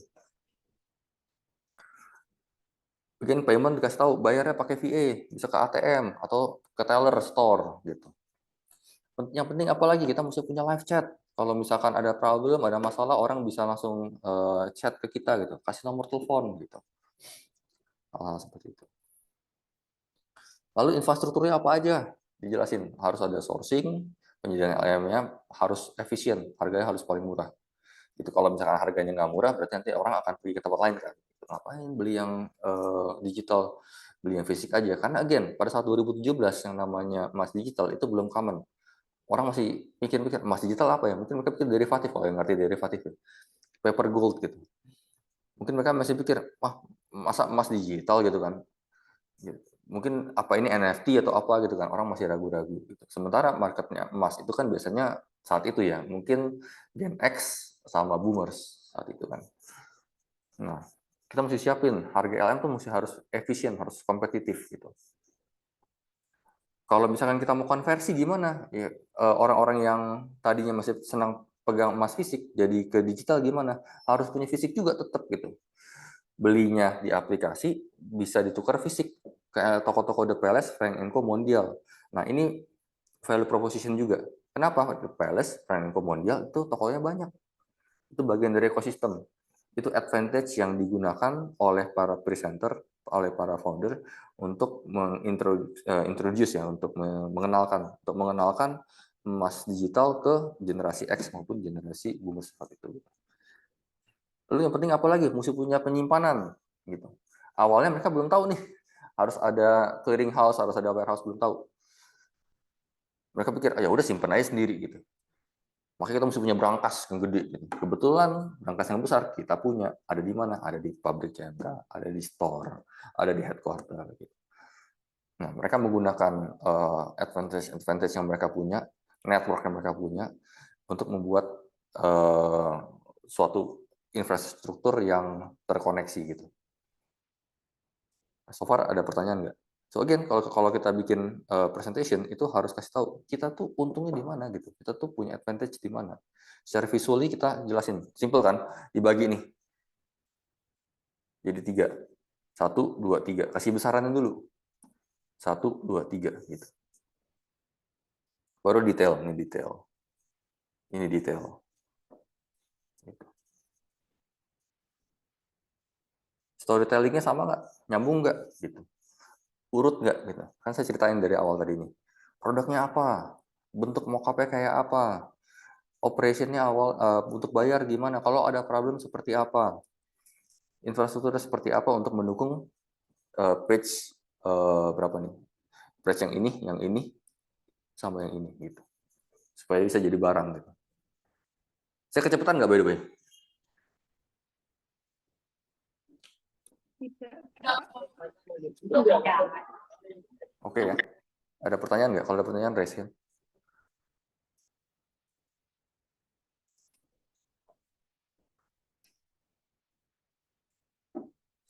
Again, payment dikasih tahu bayarnya pakai VA, bisa ke ATM atau ke teller store gitu. Yang penting apalagi kita mesti punya live chat. Kalau misalkan ada problem, ada masalah, orang bisa langsung chat ke kita gitu, kasih nomor telepon gitu. Hal-hal seperti itu. Lalu infrastrukturnya apa aja? Dijelasin, harus ada sourcing, penyediaan LLM-nya harus efisien, harganya harus paling murah. Itu kalau misalkan harganya nggak murah, berarti nanti orang akan pergi ke tempat lain kan. Ngapain beli yang digital, beli yang fisik aja. Karena again, pada saat 2017 yang namanya emas digital itu belum common. Orang masih mikir-mikir emas digital apa ya? Mungkin mereka pikir derivatif, kalau yang ngerti derivatif ya. Paper gold gitu. Mungkin mereka masih pikir, wah masa emas digital gitu kan. Mungkin apa ini NFT atau apa gitu kan, orang masih ragu-ragu gitu. Sementara marketnya emas itu kan biasanya saat itu ya, mungkin Gen X sama boomers saat itu kan. Nah, kita mesti siapin harga LM tuh mesti harus efisien, harus kompetitif gitu. Kalau misalkan kita mau konversi gimana? Ya, orang-orang yang tadinya masih senang pegang emas fisik jadi ke digital gimana? Harus punya fisik juga tetap gitu. Belinya di aplikasi bisa ditukar fisik kayak toko-toko The Palace, Frank Co, Mondial. Nah, ini value proposition juga. Kenapa? The Palace, Frank Co, Mondial itu tokonya banyak. Itu bagian dari ekosistem. Itu advantage yang digunakan oleh para presenter, oleh para founder untuk mengintroduce ya, untuk mengenalkan emas digital ke generasi X maupun generasi boomers saat itu. Lalu yang penting apa lagi? Mesti punya penyimpanan gitu. Awalnya mereka belum tahu nih, harus ada clearing house, harus ada warehouse, belum tahu. Mereka pikir, ya udah simpen aja sendiri gitu. Makanya kita mesti punya brankas yang gede. Gitu. Kebetulan brankas yang besar kita punya. Ada di mana? Ada di pabrik CMK, ada di store, ada di headquarter. Gitu. Nah, mereka menggunakan advantage yang mereka punya, network yang mereka punya, untuk membuat suatu infrastruktur yang terkoneksi gitu. So far ada pertanyaan nggak? So again, kalau kita bikin presentation itu harus kasih tahu kita tuh untungnya di mana gitu. Kita tuh punya advantage di mana. Secara visually kita jelasin. Simple kan? Dibagi nih. Jadi 3. 1, 2, 3. Kasih besarannya dulu. 1, 2, 3 gitu. Baru detail, ini detail. Ini detail. Gitu. Storytellingnya sama nggak? Nyambung nggak? Gitu. Urut nggak? Gitu. Kan saya ceritain dari awal tadi ini. Produknya apa? Bentuk mockupnya kayak apa? Operationnya awal untuk bayar gimana? Kalau ada problem seperti apa? Infrastrukturnya seperti apa untuk mendukung page berapa nih? Page yang ini, sama yang ini gitu. Supaya bisa jadi barang gitu. Saya kecepatan nggak by the way? Oke ya. Ada pertanyaan nggak? Kalau ada pertanyaan raise hand.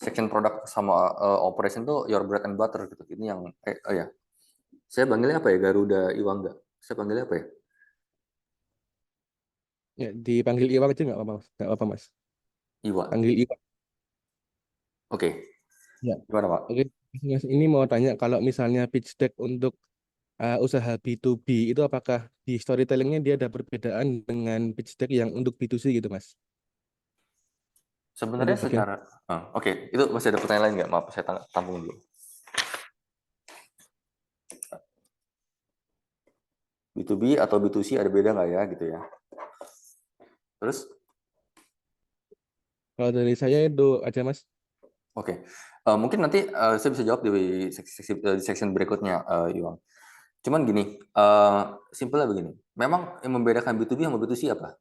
Section produk sama operation tuh your bread and butter gitu. Ini yang ya. Saya panggilnya apa ya? Garuda Iwangga. Saya panggilnya apa ya? Ya, dipanggil Iwang aja nggak apa-apa, Mas. Nggak apa-apa, Mas. Iwa. Panggil Iwang. Oke. Ya. Gimana Pak? Oke, Mas. Ini mau tanya kalau misalnya pitch deck untuk usaha B2B itu apakah di storytellingnya dia ada perbedaan dengan pitch deck yang untuk B2C gitu, Mas? Untuk Sebenarnya bagian secara oke, itu masih ada pertanyaan lain nggak? Maaf, saya tampung dulu. B2B atau B2C ada beda nggak ya gitu ya? Terus? kalau dari saya itu aja, Mas. Oke. Mungkin nanti saya bisa jawab di section berikutnya, Iwan. Cuman gini, simpelnya begini. Memang yang membedakan B2B sama B2C apa?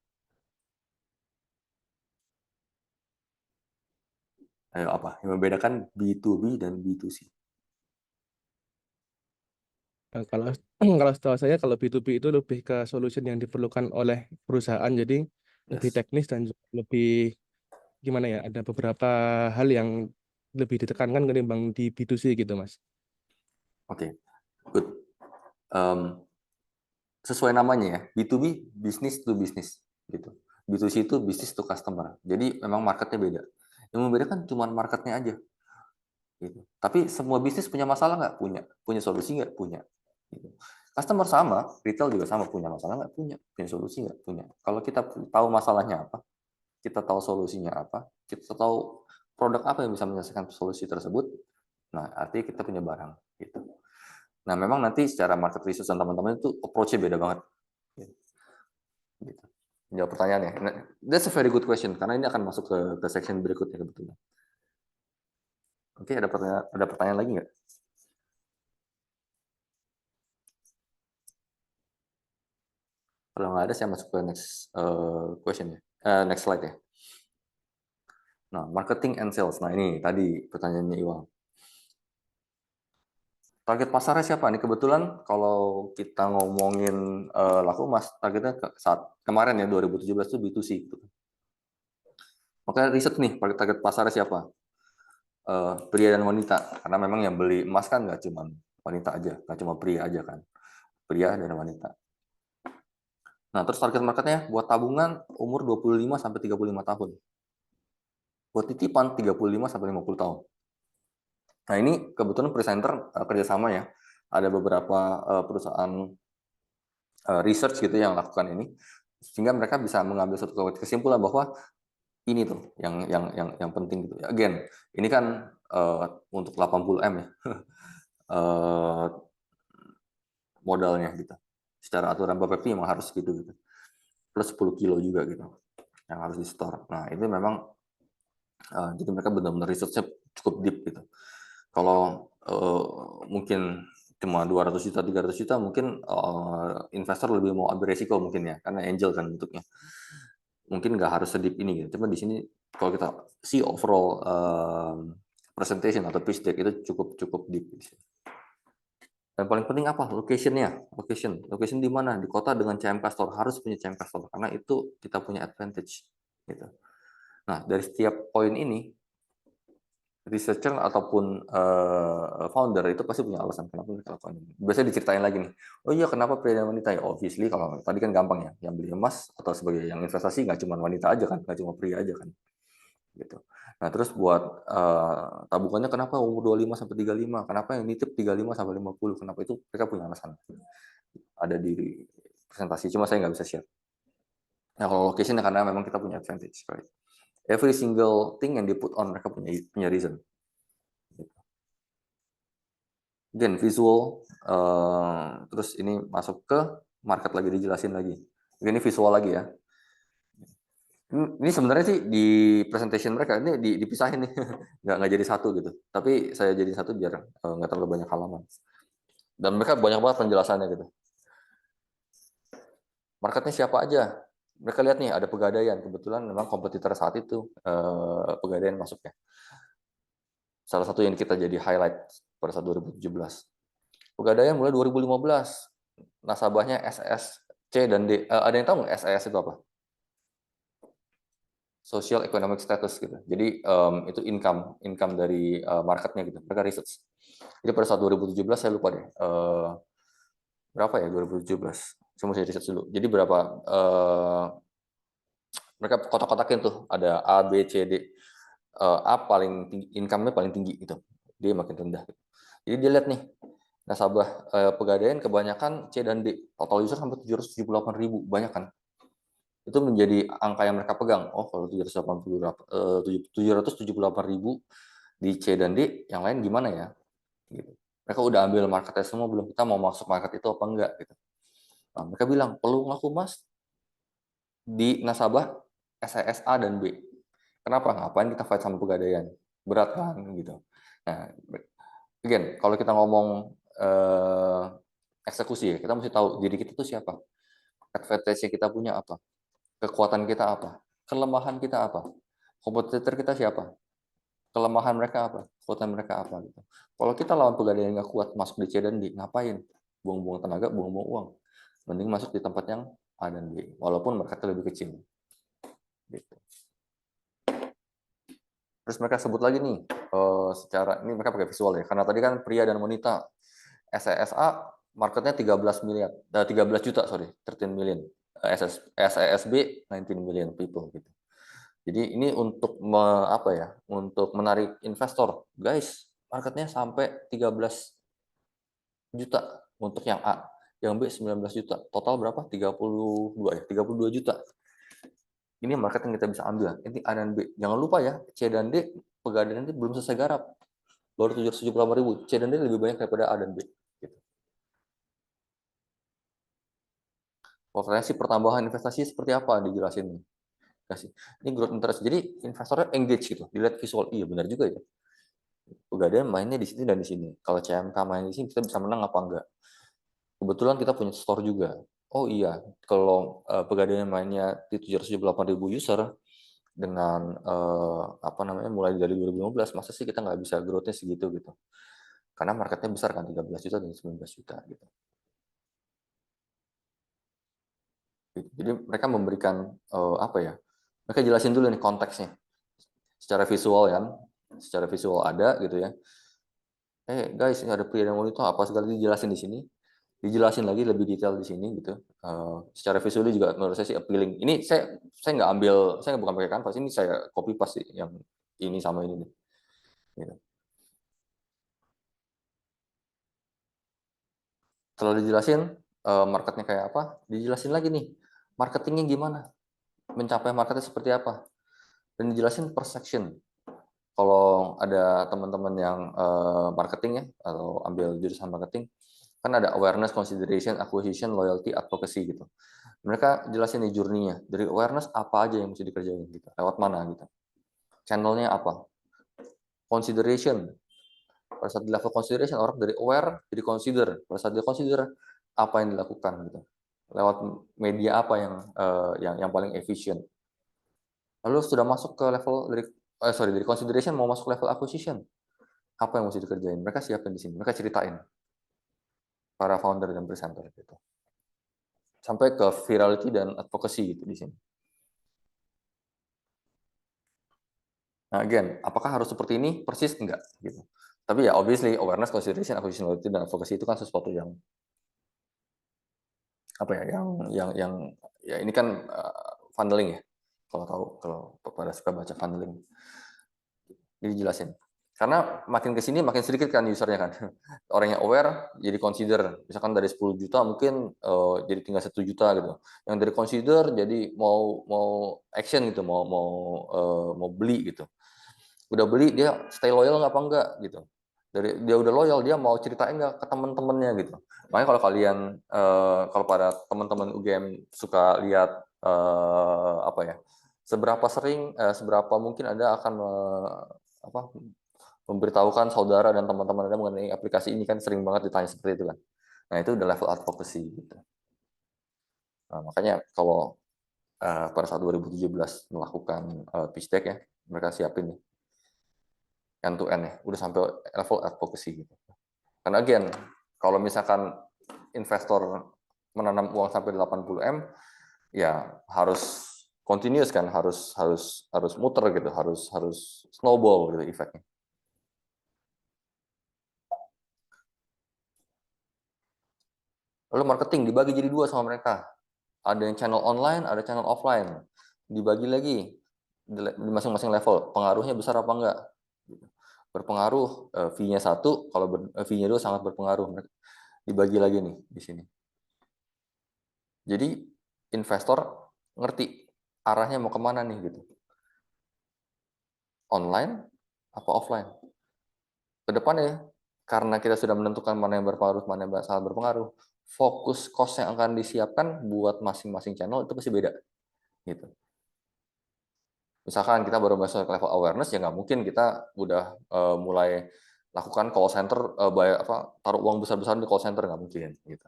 Ayo apa? Yang membedakan B2B dan B2C? Kalau kalau setahu saya kalau B2B itu lebih ke solution yang diperlukan oleh perusahaan. Jadi lebih Yes. teknis dan juga lebih gimana ya, ada beberapa hal yang lebih ditekankan ketimbang di B2C gitu Mas. Oke, good. Um, Sesuai namanya ya, B2B, business to business gitu. B2C itu business to customer. Jadi memang marketnya beda. Yang membedakan cuma marketnya aja gitu. Tapi semua bisnis punya masalah nggak? Punya. Punya solusi nggak? Punya. Gitu. Customer sama, retail juga sama, punya masalah nggak? Punya. Punya solusi nggak? Punya. Kalau kita tahu masalahnya apa, kita tahu solusinya apa, kita tahu produk apa yang bisa menyelesaikan solusi tersebut, nah artinya kita punya barang gitu. Nah memang nanti secara market research dan teman-teman itu approach-nya beda banget. Gitu. Jawab pertanyaannya. Nah, that's a very good question karena ini akan masuk ke section berikutnya kebetulan. Oke, ada pertanyaan lagi nggak? Kalau nggak ada, saya masuk ke next question ya. Next slide ya. Nah, marketing and sales. Nah, ini tadi pertanyaannya Iwan. Target pasarnya siapa nih? Kebetulan kalau kita ngomongin laku emas, targetnya saat kemarin ya 2017 itu B2C. Gitu. Makanya riset nih, target pasarnya siapa? Pria dan wanita. Karena memang yang beli emas kan nggak cuma wanita aja, nggak cuma pria aja kan. Pria dan wanita. Nah, terus target marketnya buat tabungan umur 25 sampai 35 tahun. Buat titipan 35 sampai 50 tahun. Nah, ini kebetulan presenter kerjasama ya. Ada beberapa perusahaan research gitu yang lakukan ini sehingga mereka bisa mengambil satu kesimpulan bahwa ini tuh yang penting gitu. Again, ini kan untuk 80 M ya. Modalnya gitu. Secara aturan Bapepti memang harus gitu gitu. Plus 10 kilo juga gitu yang harus di store. Nah, itu memang jadi mereka benar-benar research-nya cukup deep gitu. Kalau mungkin cuma 200 juta, 300 juta, mungkin investor lebih mau ambil resiko mungkin ya, karena angel kan bentuknya. Mungkin nggak harus sedip ini gitu. Cuma di sini kalau kita see overall presentation atau pitch deck itu cukup deep. Dan paling penting apa? Location-nya. Location di mana? Di kota dengan CMK Store. Harus punya CMK Store karena itu kita punya advantage. Gitu. Nah, dari setiap poin ini researcher ataupun founder itu pasti punya alasan kenapa mereka lakukan ini. Biasanya diceritain lagi nih, oh iya kenapa pria dan wanita ya? Obviously kalau tadi kan gampang ya, yang beli emas atau sebagai yang investasi nggak cuma wanita aja kan, nggak cuma pria aja kan, gitu. Nah terus buat tabungannya kenapa umur 25 sampai 35? Kenapa yang nitip 35 sampai 50? Kenapa itu mereka punya alasan. Ada di presentasi, cuma saya nggak bisa share. Nah kalau location karena memang kita punya advantage, right? Every single thing yang di put on mereka punya reason. Again, visual, terus ini masuk ke market lagi, dijelasin lagi. Ini visual lagi ya. Ini sebenarnya sih di presentation mereka ini dipisahin nih, nggak jadi satu gitu. Tapi saya jadi satu biar nggak terlalu banyak halaman. Dan mereka banyak banget penjelasannya gitu. Marketnya siapa aja? Mereka lihat nih ada Pegadaian. Kebetulan memang kompetitor saat itu Pegadaian masuknya. Salah satu yang kita jadi highlight pada saat 2017. Pegadaian mulai 2015. Nasabahnya SS, C dan D. Ada yang tahu nggak SES itu apa? Social Economic Status gitu. Jadi itu income dari marketnya gitu. Mereka research. Jadi pada saat 2017 saya lupa deh berapa ya 2017. Saya mesti research dulu. Jadi berapa mereka kotak-kotakin tuh ada A, B, C, D. A paling tinggi, income-nya paling tinggi gitu. D makin rendah. Gitu. Jadi dia lihat nih nasabah Pegadaian kebanyakan C dan D. Total user sampai 778.000, banyak kan? Itu menjadi angka yang mereka pegang. Oh, kalau 778.000 di C dan D, yang lain gimana ya? Gitu. Mereka udah ambil marketnya semua belum? Kita mau masuk market itu apa enggak? Gitu. Nah, mereka bilang peluang laku emas di nasabah SES A dan B. Kenapa? Ngapain kita fight sama Pegadaian? Berat kan gitu. Nah, again, kalau kita ngomong eksekusi ya, kita mesti tahu diri kita itu siapa. Advantage kita punya apa? Kekuatan kita apa? Kelemahan kita apa? Kompetitor kita siapa? Kelemahan mereka apa? Kekuatan mereka apa? Gitu. Kalau kita lawan Pegadaian yang nggak kuat, masuk di C dan D, ngapain? Buang-buang tenaga, buang-buang uang. Mending masuk di tempat yang A dan B, walaupun mereka lebih kecil. Gitu. Terus mereka sebut lagi nih, secara ini mereka pakai visual ya, karena tadi kan pria dan wanita. SESA marketnya 13 miliar, 13 juta, sorry, 13 million. SESB 19 million people gitu. Jadi ini untuk apa ya? Untuk menarik investor. Guys, marketnya sampai 13 juta untuk yang A, yang B 19 juta. Total berapa? 32 ya, 32 juta. Ini market yang kita bisa ambil. Ini A dan B. Jangan lupa ya, C dan D pegadaian nanti belum selesai garap. Baru 778.000. C dan D lebih banyak daripada A dan B. Gitu. Potensi pertambahan investasi seperti apa dijelasin nih. Kasih. Ini growth interest. Jadi investornya engage gitu. Dilihat visual. Iya benar juga ya. Pegadaian mainnya di sini dan di sini. Kalau CMK main di sini kita bisa menang apa enggak? Kebetulan kita punya store juga. Oh iya, kalau Pegadaian mainnya di 778.000 user dengan apa namanya mulai dari 2015, masa sih kita nggak bisa growth-nya segitu gitu? Karena marketnya besar kan 13 juta dan 19 juta gitu. Jadi mereka memberikan apa ya? Mereka jelasin dulu nih konteksnya secara visual kan, secara visual ada gitu ya. Guys, ini ada pria dan wanita apa segala dijelasin di sini, dijelasin lagi lebih detail di sini gitu. Secara visual juga menurut saya sih appealing. Ini saya nggak ambil, saya bukan pakai kanvas, ini saya copy paste sih yang ini sama ini nih. Gitu. Setelah dijelasin marketnya kayak apa, dijelasin lagi nih marketingnya gimana, mencapai marketnya seperti apa, dan dijelasin per section. Kalau ada teman-teman yang marketing ya atau ambil jurusan marketing, kan ada awareness, consideration, acquisition, loyalty, advocacy gitu. Mereka jelasin nih journey-nya. Dari awareness apa aja yang mesti dikerjain gitu. Lewat mana gitu. Channel-nya apa. Consideration. Pada saat di level consideration, orang dari aware jadi consider. Pada saat dia consider, apa yang dilakukan gitu. Lewat media apa yang paling efisien. Lalu sudah masuk ke level dari consideration mau masuk level acquisition. Apa yang mesti dikerjain? Mereka siapin di sini. Mereka ceritain para founder dan presenter gitu. Sampai ke virality dan advocacy gitu di sini. Nah, again, apakah harus seperti ini? Persis enggak gitu. Tapi ya obviously awareness, consideration, acquisition, loyalty dan advocacy itu kan sesuatu yang apa ya? Yang ya ini kan funneling ya. Kalau tahu kalau pada suka baca funneling. Jadi jelasin. Karena makin ke sini makin sedikit kan usernya kan. Orang yang aware jadi consider. Misalkan dari 10 juta mungkin jadi tinggal 1 juta gitu. Yang dari consider jadi mau action gitu, mau beli gitu. Udah beli dia stay loyal nggak apa enggak gitu. Dari dia udah loyal dia mau ceritain nggak ke teman-temannya gitu. Makanya kalau kalian kalau pada teman-teman UGM suka lihat apa ya, seberapa sering seberapa mungkin Anda akan apa memberitahukan saudara dan teman-teman Anda mengenai aplikasi ini kan sering banget ditanya seperti itu kan. Nah, itu udah level advocacy gitu. Nah, makanya kalau pada saat 2017 melakukan pitch deck ya, mereka siapin nih end to end ya, udah sampai level advocacy gitu. Karena again, kalau misalkan investor menanam uang sampai 80 M, ya harus continuous kan, harus muter gitu, harus snowball gitu efeknya. Lalu marketing dibagi jadi dua sama mereka. Ada yang channel online, ada channel offline. Dibagi lagi di masing-masing level. Pengaruhnya besar apa enggak? Berpengaruh, fee-nya satu, kalau fee-nya dua sangat berpengaruh. Dibagi lagi nih di sini. Jadi investor ngerti arahnya mau kemana nih gitu. Online apa offline? Ke depannya, karena kita sudah menentukan mana yang berpengaruh, mana yang sangat berpengaruh, fokus cost yang akan disiapkan buat masing-masing channel itu pasti beda. Gitu. Misalkan kita baru masuk level awareness, ya nggak mungkin kita udah mulai lakukan call center, taruh uang besar-besaran di call center, nggak mungkin. Gitu.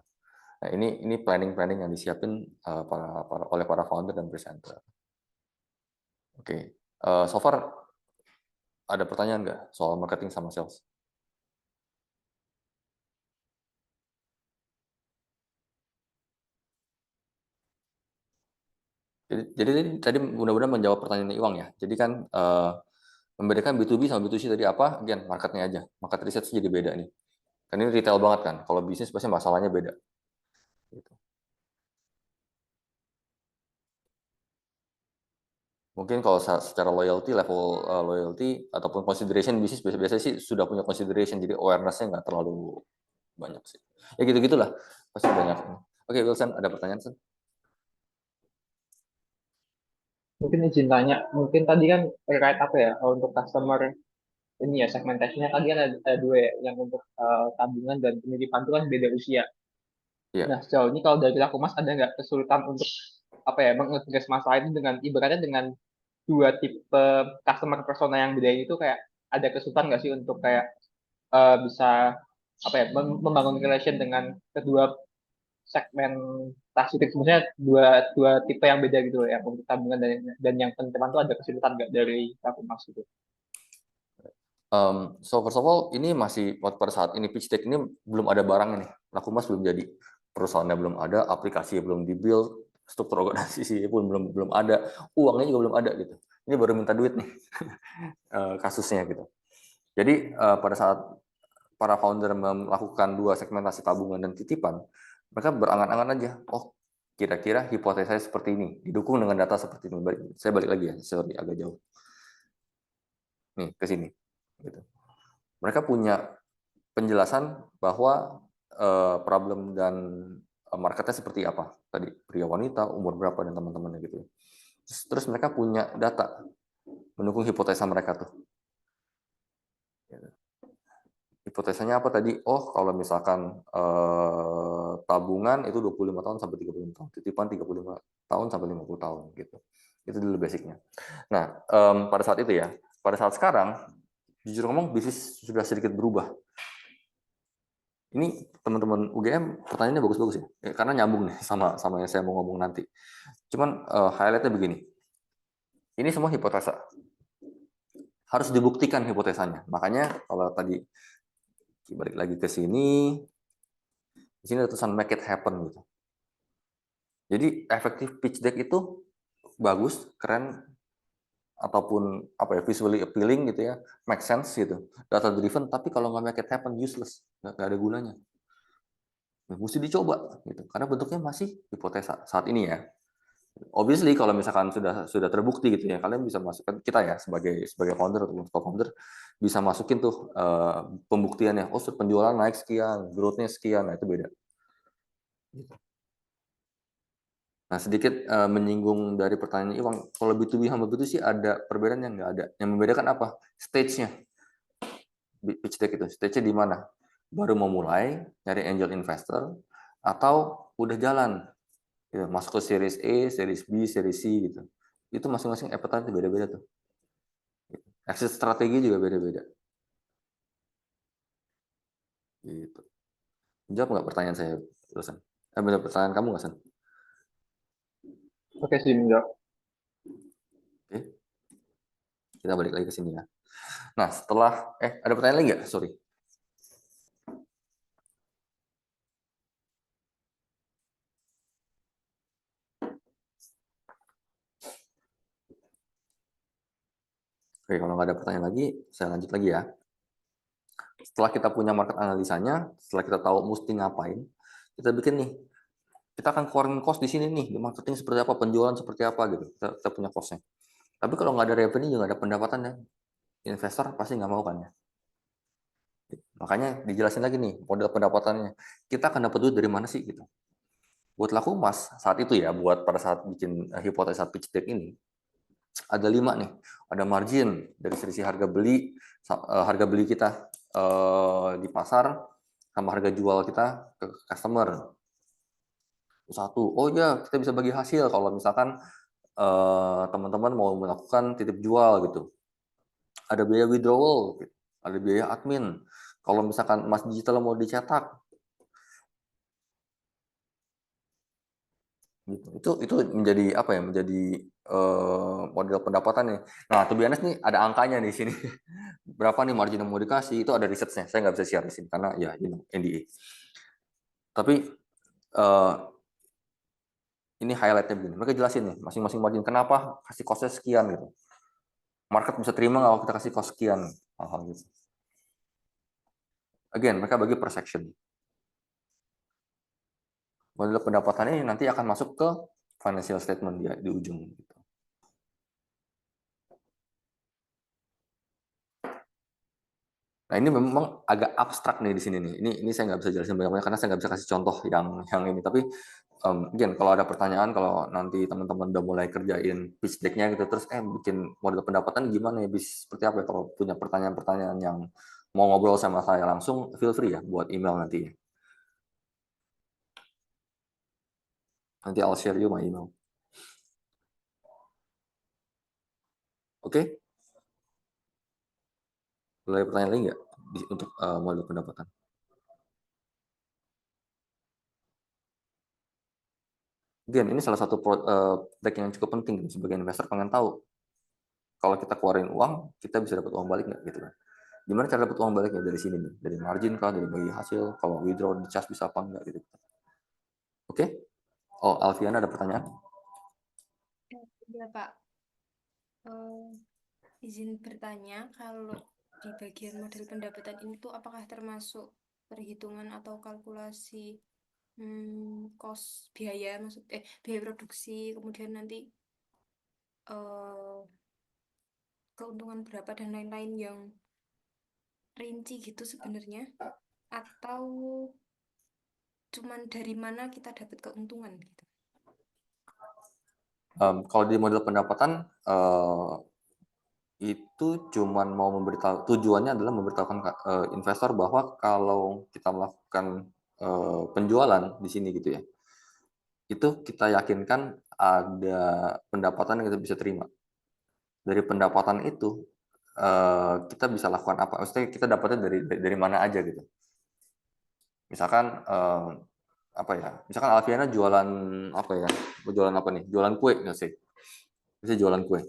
Nah, ini planning yang disiapin oleh para founder dan presenter. Oke, so far ada pertanyaan nggak soal marketing sama sales? Jadi tadi mudah-mudahan menjawab pertanyaan Iwang ya. Jadi kan membedakan B2B sama B2C tadi apa? Again, marketnya aja. Market research jadi beda nih. Kan ini retail banget kan. Kalau bisnis pasti masalahnya beda. Gitu. Mungkin kalau secara loyalty, level loyalty ataupun consideration bisnis biasanya sih sudah punya consideration, jadi awareness-nya nggak terlalu banyak sih. Ya gitu-gitulah. Pasti banyak. Oke, Wilson, ada pertanyaan, Sen? Mungkin izin tanya, mungkin tadi kan terkait apa ya, kalau untuk customer ini ya segmentasinya tadi kan ada dua ya, yang untuk tabungan dan penitipan itu kan beda usia. Iya. Nah sejauh ini kalau dari pihak Humas ada nggak kesulitan untuk apa ya mengadres masalah itu dengan ibaratnya dengan dua tipe customer persona yang beda itu kayak ada kesulitan nggak sih untuk kayak bisa apa ya membangun relation dengan kedua segmentasi itu maksudnya dua dua tipe yang beda gitu loh, yang untuk tabungan dan yang penitipan itu ada kesulitan nggak dari pihak Humas gitu? So first of all, ini masih pada saat ini pitch deck ini belum ada barang ini. Laku Mas belum jadi, perusahaannya belum ada, aplikasinya belum dibuild, struktur organisasi pun belum ada, uangnya juga belum ada gitu. Ini baru minta duit nih kasusnya gitu. Jadi pada saat para founder melakukan dua segmentasi tabungan dan titipan, mereka berangan-angan aja, oh kira-kira hipotesa saya seperti ini, didukung dengan data seperti ini. Saya balik lagi ya, sorry agak jauh. Nih ke sini. Gitu. Mereka punya penjelasan bahwa problem dan marketnya seperti apa tadi, pria wanita, umur berapa dan teman-temannya gitu. Terus mereka punya data mendukung hipotesa mereka tuh. Hipotesanya apa tadi? Oh, kalau misalkan tabungan itu 25 tahun sampai 35 tahun, titipan 35 tahun sampai 50 tahun gitu. Itu dulu basicnya. Nah, pada saat itu ya, pada saat sekarang jujur ngomong bisnis sudah sedikit berubah. Ini teman-teman UGM pertanyaannya bagus-bagus ya, karena nyambung nih sama yang saya mau ngomong nanti. Cuman highlightnya begini, ini semua hipotesa, harus dibuktikan hipotesanya. Makanya kalau tadi balik lagi ke sini, di sini ada tulisan make it happen gitu. Jadi efektif pitch deck itu bagus, keren, ataupun apa ya visually appealing gitu ya, make sense gitu, data driven. Tapi kalau nggak make it happen useless, nggak ada gunanya. Nah, mesti dicoba gitu, karena bentuknya masih hipotesa saat ini ya. Obviously kalau misalkan sudah terbukti gitu ya, kalian bisa masukkan, kita ya sebagai founder atau co-founder bisa masukin tuh pembuktiannya. Oh, penjualan naik sekian, growth-nya sekian, nah itu beda. Nah, sedikit menyinggung dari pertanyaan Iwang, kalau B2B sama B2C ada perbedaan yang nggak ada. Yang membedakan apa? Stage-nya. Pitch deck itu, stage-nya di mana? Baru mau mulai, nyari angel investor, atau udah jalan, gitu. Masuk ke series A, series B, series C gitu. Itu masing-masing appetite beda-beda tuh. Exit strategi juga beda-beda. Gitu. Jawab nggak pertanyaan saya, San? Benar pertanyaan kamu nggak, San? Oke sih menjawab. Oke, kita balik lagi ke sini ya. Nah, setelah, ada pertanyaan lagi nggak? Sorry. Oke, kalau nggak ada pertanyaan lagi, saya lanjut lagi ya. Setelah kita punya market analisanya, setelah kita tahu mesti ngapain, kita bikin nih, kita akan keluarin cost di sini nih, di marketing seperti apa, penjualan seperti apa gitu, kita punya costnya. Tapi kalau nggak ada revenue, nggak ada pendapatan ya, investor pasti nggak mau kan ya. Makanya dijelasin lagi nih, model pendapatannya. Kita akan dapat duit dari mana sih gitu. Buat Laku Emas saat itu ya, buat pada saat bikin hipotesa pitch deck ini, ada 5 nih. Ada margin dari selisih harga beli kita di pasar sama harga jual kita ke customer. Satu, oh ya kita bisa bagi hasil kalau misalkan teman-teman mau melakukan titip jual gitu. Ada biaya withdrawal, gitu. Ada biaya admin. Kalau misalkan emas digital mau dicetak, gitu. Itu menjadi apa ya? Menjadi model pendapatannya. Nah, to be honest nih ada angkanya di sini. Berapa nih margin yang mau dikasih? Itu ada risetnya. Saya nggak bisa share di sini karena ya NDA. Tapi ini highlightnya begini. Mereka jelasin nih, masing-masing margin kenapa kasih cost-nya sekian gitu. Market bisa terima nggak kalau kita kasih cost sekian, hal-hal gitu. Again, mereka bagi per section. Model pendapatannya nanti akan masuk ke financial statement dia di ujung. Gitu. Nah ini memang agak abstrak nih di sini nih. Ini saya nggak bisa jelasin banyak-banyak karena saya nggak bisa kasih contoh yang ini. Tapi again, kalau ada pertanyaan, kalau nanti teman-teman udah mulai kerjain pitch deck-nya gitu, terus bikin model pendapatan gimana ya, seperti apa ya, kalau punya pertanyaan-pertanyaan yang mau ngobrol sama saya langsung, feel free ya buat email nanti. Nanti I'll share you my email. Oke? Boleh pertanyaan lagi nggak untuk model pendapatan? Again, ini salah satu deck yang cukup penting sebagai investor, pengen tahu kalau kita keluarin uang, kita bisa dapat uang balik nggak gitu kan? Gimana cara dapat uang baliknya dari sini nih? Dari margin kah, dari bagi hasil, kalau withdraw di charge bisa apa enggak gitu. Oke? Oh, Alfiana ada pertanyaan? Ya Pak, izin bertanya, kalau di bagian model pendapatan ini tuh apakah termasuk perhitungan atau kalkulasi cost biaya, biaya produksi, kemudian nanti keuntungan berapa dan lain-lain yang rinci gitu sebenarnya, atau cuman dari mana kita dapat keuntungan gitu? Kalau di model pendapatan itu cuman mau memberitahu, tujuannya adalah memberitahukan investor bahwa kalau kita melakukan penjualan di sini gitu ya, itu kita yakinkan ada pendapatan yang kita bisa terima. Dari pendapatan itu kita bisa lakukan apa? Maksudnya kita dapatnya dari mana aja gitu. Misalkan apa ya? Misalkan Alfiana jualan apa ya? Jualan apa nih? Jualan kue nggak sih? Bisa jualan kue.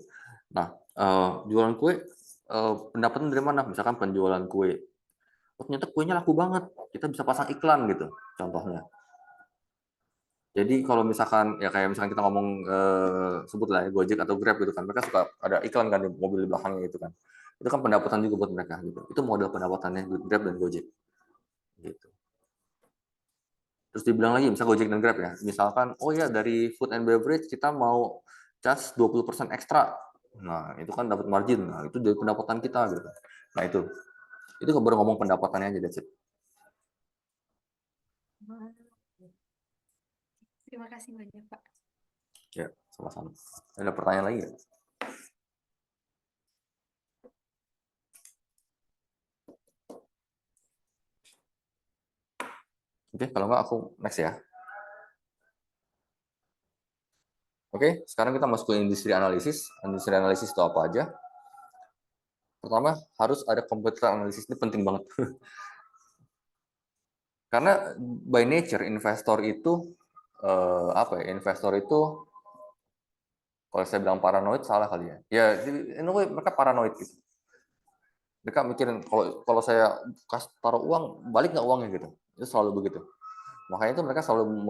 Nah, jualan kue pendapatan dari mana? Misalkan penjualan kue. Oh, ternyata kuenya laku banget. Kita bisa pasang iklan gitu, contohnya. Jadi kalau misalkan ya kayak misalkan kita ngomong sebutlah ya Gojek atau Grab gitu kan, mereka suka ada iklan kan di mobil di belakangnya gitu kan. Itu kan pendapatan juga buat mereka gitu. Itu modal pendapatannya Grab dan Gojek gitu. Terus dibilang lagi misal Gojek dan Grab ya, misalkan oh ya dari food and beverage kita mau charge 20% ekstra. Nah, itu kan dapat margin. Nah, itu dari pendapatan kita gitu. Nah, itu baru ngomong pendapatannya aja that's it. Terima kasih banyak Pak. Ya, sama-sama. Ada pertanyaan lagi ya? Oke, kalau nggak aku next ya. Oke, sekarang kita masuk ke industri analisis. Industri analisis itu apa aja? Pertama, harus ada competitor analisis. Ini penting banget. Karena by nature investor itu apa ya? Investor itu kalau saya bilang paranoid salah kali ya. Ya, mereka paranoid gitu. Mereka mikirin kalau saya taruh uang, balik nggak uangnya gitu. Itu selalu begitu. Makanya itu mereka selalu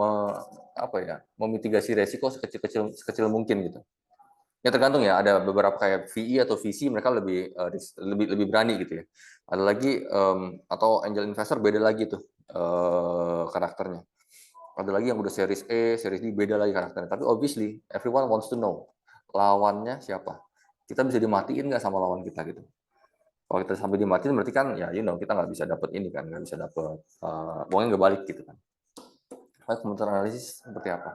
memitigasi resiko sekecil mungkin gitu. Ya tergantung ya, ada beberapa kayak VI atau VC mereka lebih berani gitu ya. Ada lagi atau angel investor beda lagi tuh karakternya. Ada lagi yang udah series E, series D beda lagi karakternya. Tapi obviously everyone wants to know lawannya siapa. Kita bisa dimatiin nggak sama lawan kita gitu. Kalau kita sampai dimatiin berarti kan ya kita nggak bisa dapat ini kan, nggak bisa dapat uangnya nggak balik gitu kan. Komputer analisis seperti apa?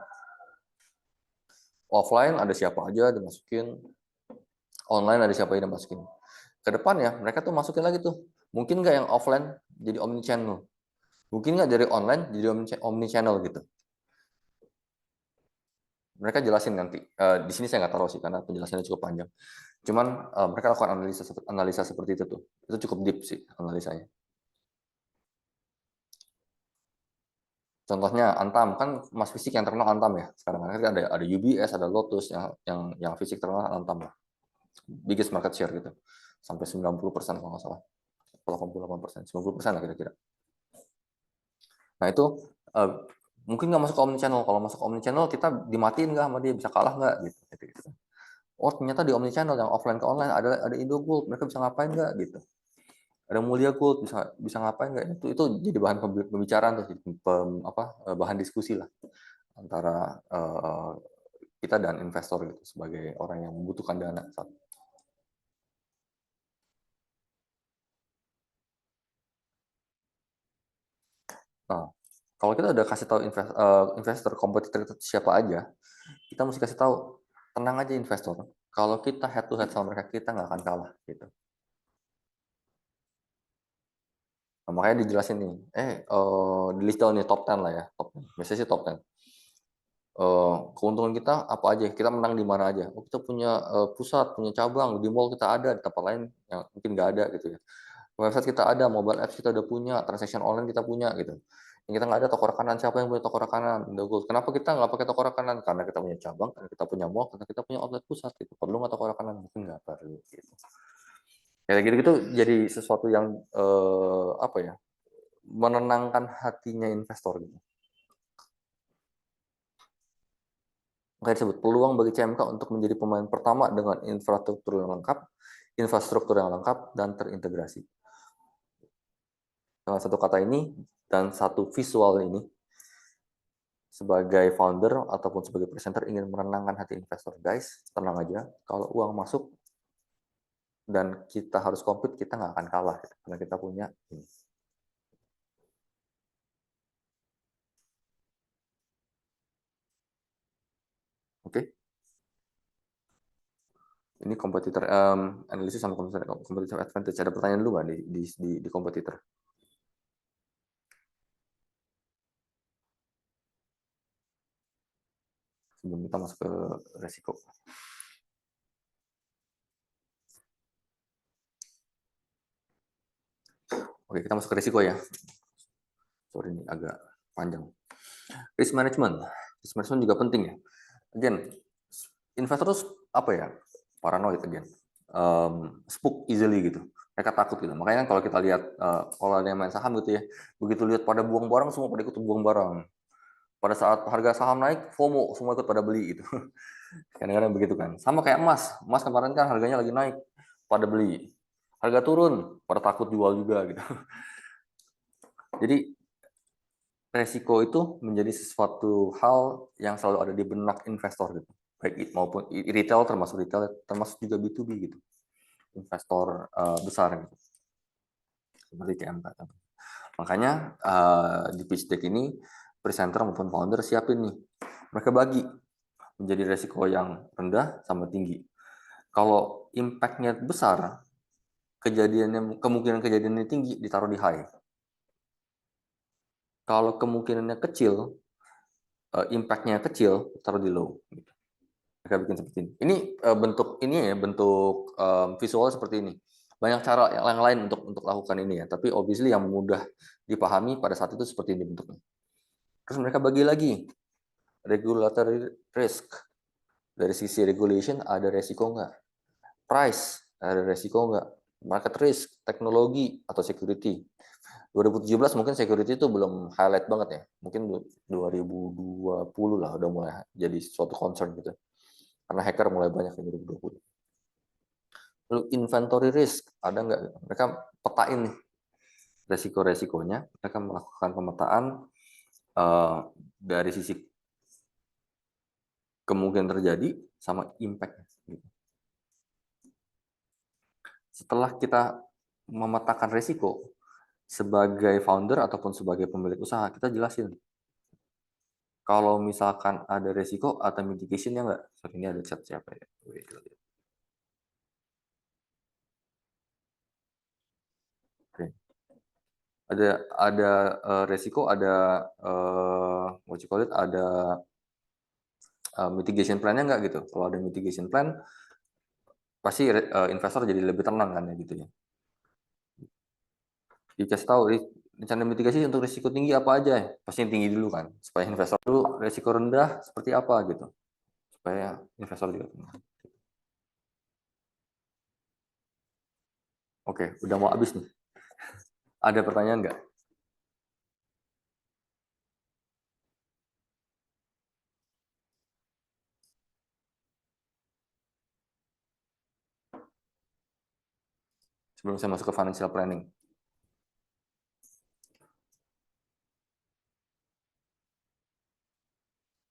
Offline ada siapa aja dimasukin, online ada siapa aja dimasukin. Ke depan ya mereka tuh masukin lagi tuh. Mungkin nggak yang offline jadi omni channel, mungkin nggak dari online jadi omni channel gitu. Mereka jelasin nanti. Di sini saya nggak taruh sih karena penjelasannya cukup panjang. Cuman mereka lakukan analisa seperti itu tuh. Itu cukup deep sih analisanya. Contohnya Antam kan Mas Fisik yang terkenal Antam ya. Sekarang kan ada UBS, ada Lotus yang fisik terkenal Antam. Biggest market share gitu. Sampai 90% kalau nggak salah. 88%, 90% lah kira-kira. Nah itu mungkin nggak masuk ke omnichannel. Kalau masuk ke omnichannel kita dimatiin nggak sama dia, bisa kalah nggak gitu. Oh ternyata di omnichannel yang offline ke online ada Indogold, mereka bisa ngapain nggak gitu. Ada Mulia Gold bisa ngapain nggak, itu jadi bahan pembicaraan tuh, bahan diskusi lah antara kita dan investor gitu sebagai orang yang membutuhkan dana. Nah, kalau kita udah kasih tahu investor kompetitor itu siapa aja, kita mesti kasih tahu, tenang aja investor, kalau kita head to head sama mereka, kita nggak akan kalah gitu. Nah, makanya dijelasin nih, di list down nih top 10 lah ya, biasanya sih top 10. Keuntungan kita apa aja, kita menang di mana aja. Oh, kita punya pusat, punya cabang, di mall kita ada, di tempat lain yang mungkin nggak ada gitu ya. Website kita ada, mobile apps kita udah punya, transaction online kita punya gitu. Yang kita nggak ada toko rekanan, siapa yang punya toko rekanan? Indogold. Kenapa kita nggak pakai toko rekanan? Karena kita punya cabang, karena kita punya mall, karena kita punya outlet pusat gitu. Perlu nggak toko rekanan? Mungkin nggak perlu gitu. Kayak gitu-gitu jadi sesuatu yang menenangkan hatinya investor gitu. Makanya disebut peluang bagi CMK untuk menjadi pemain pertama dengan infrastruktur yang lengkap dan terintegrasi. Dengan satu kata ini dan satu visual ini, sebagai founder ataupun sebagai presenter ingin menenangkan hati investor, guys, tenang aja, kalau uang masuk dan kita harus compete, kita nggak akan kalah karena kita punya ini. Oke. Ini kompetitor analisis sama kompetitor advantage. Ada pertanyaan dulu nggak di kompetitor? Sebelum kita masuk ke resiko. Oke, kita masuk ke resiko ya. Sorry ini agak panjang. Risk management. Risk management juga penting ya. Again, investor terus apa ya? Paranoid again. Spook easily gitu. Mereka takut gitu. Makanya kalau kita lihat kalau ada yang main saham gitu ya, begitu lihat pada buang barang, semua pada ikut buang barang. Pada saat harga saham naik, FOMO, semua ikut pada beli gitu. Kadang-kadang begitu kan. Sama kayak emas. Emas kemarin kan harganya lagi naik, pada beli. Harga turun, pada takut jual juga gitu. Jadi resiko itu menjadi sesuatu hal yang selalu ada di benak investor gitu. Baik maupun retail, termasuk juga B2B gitu. Investor besar gitu. Seperti CMK. Makanya di pitch deck ini presenter maupun founder siapin nih. Mereka bagi menjadi resiko yang rendah sama tinggi. Kalau impact-nya besar, kemungkinan kejadiannya tinggi ditaruh di high. Kalau kemungkinannya kecil, impact-nya kecil, taruh di low. Mereka bikin seperti ini. Ini bentuk visual seperti ini. Banyak cara yang lain untuk lakukan ini ya. Tapi obviously yang mudah dipahami pada saat itu seperti ini bentuknya. Terus mereka bagi lagi regulatory risk. Dari sisi regulation ada resiko nggak? Price ada resiko nggak? Market risk, teknologi atau security. 2017 mungkin security itu belum highlight banget ya. Mungkin 2020 lah udah mulai jadi suatu concern gitu. Karena hacker mulai banyak di 2020. Lalu inventory risk ada nggak? Mereka petain nih resiko-resikonya. Mereka melakukan pemetaan dari sisi kemungkinan terjadi sama impact. Setelah kita memetakan resiko sebagai founder ataupun sebagai pemilik usaha, kita jelasin kalau misalkan ada resiko atau mitigation-nya nggak. So, ini ada chat siapa ya? Oke. Ada resiko, ada what you call it, ada mitigation plan-nya nggak gitu. Kalau ada mitigation plan, pasti investor jadi lebih tenang kan ya gitu ya. Dikasih tahu rencana mitigasi untuk risiko tinggi apa aja ya? Pasti yang tinggi dulu kan, supaya investor dulu risiko rendah seperti apa gitu, supaya investor juga tenang. Oke, udah mau habis nih. Ada pertanyaan nggak? sebelum saya masuk ke financial planning.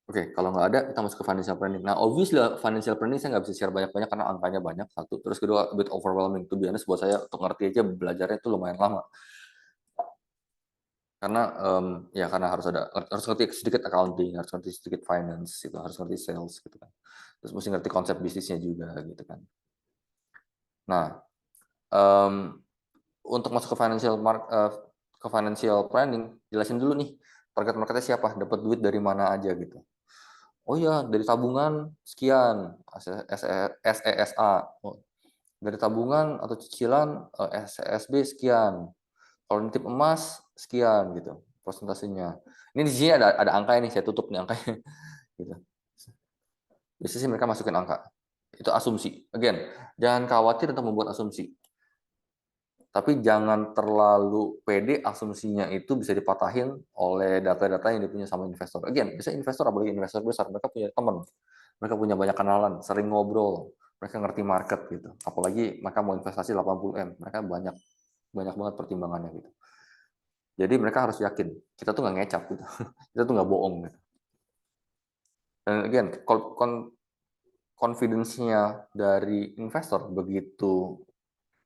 Oke, kalau nggak ada, kita masuk ke financial planning. Nah, obviously financial planning saya nggak bisa share banyak-banyak karena angkanya banyak, satu. Terus kedua, a bit overwhelming. To be honest, buat saya untuk ngerti aja belajarnya itu lumayan lama. Karena ya karena harus ngerti sedikit accounting, harus ngerti sedikit finance, itu harus ngerti sales gitu kan. Terus mesti ngerti konsep bisnisnya juga gitu kan. Nah, untuk masuk ke financial planning, jelasin dulu nih target marketnya siapa, dapat duit dari mana aja gitu. Oh ya, dari tabungan sekian, SESA. Oh, dari tabungan atau cicilan SESB sekian. Kalau nitip emas sekian gitu persentasenya. Ini di sini ada angka ini, saya tutup nih angkanya. Gitu. Biasanya sih mereka masukin angka. Itu asumsi. Again, jangan khawatir untuk membuat asumsi. Tapi jangan terlalu pede asumsinya itu bisa dipatahin oleh data-data yang dipunya sama investor. Again, biasanya investor, apalagi investor besar, mereka punya teman, mereka punya banyak kenalan, sering ngobrol, mereka ngerti market gitu. Apalagi mereka mau investasi 80M, mereka banyak banget pertimbangannya gitu. Jadi mereka harus yakin kita tuh nggak ngecap gitu, kita tuh nggak bohong gitu. Dan again, confidence-nya dari investor begitu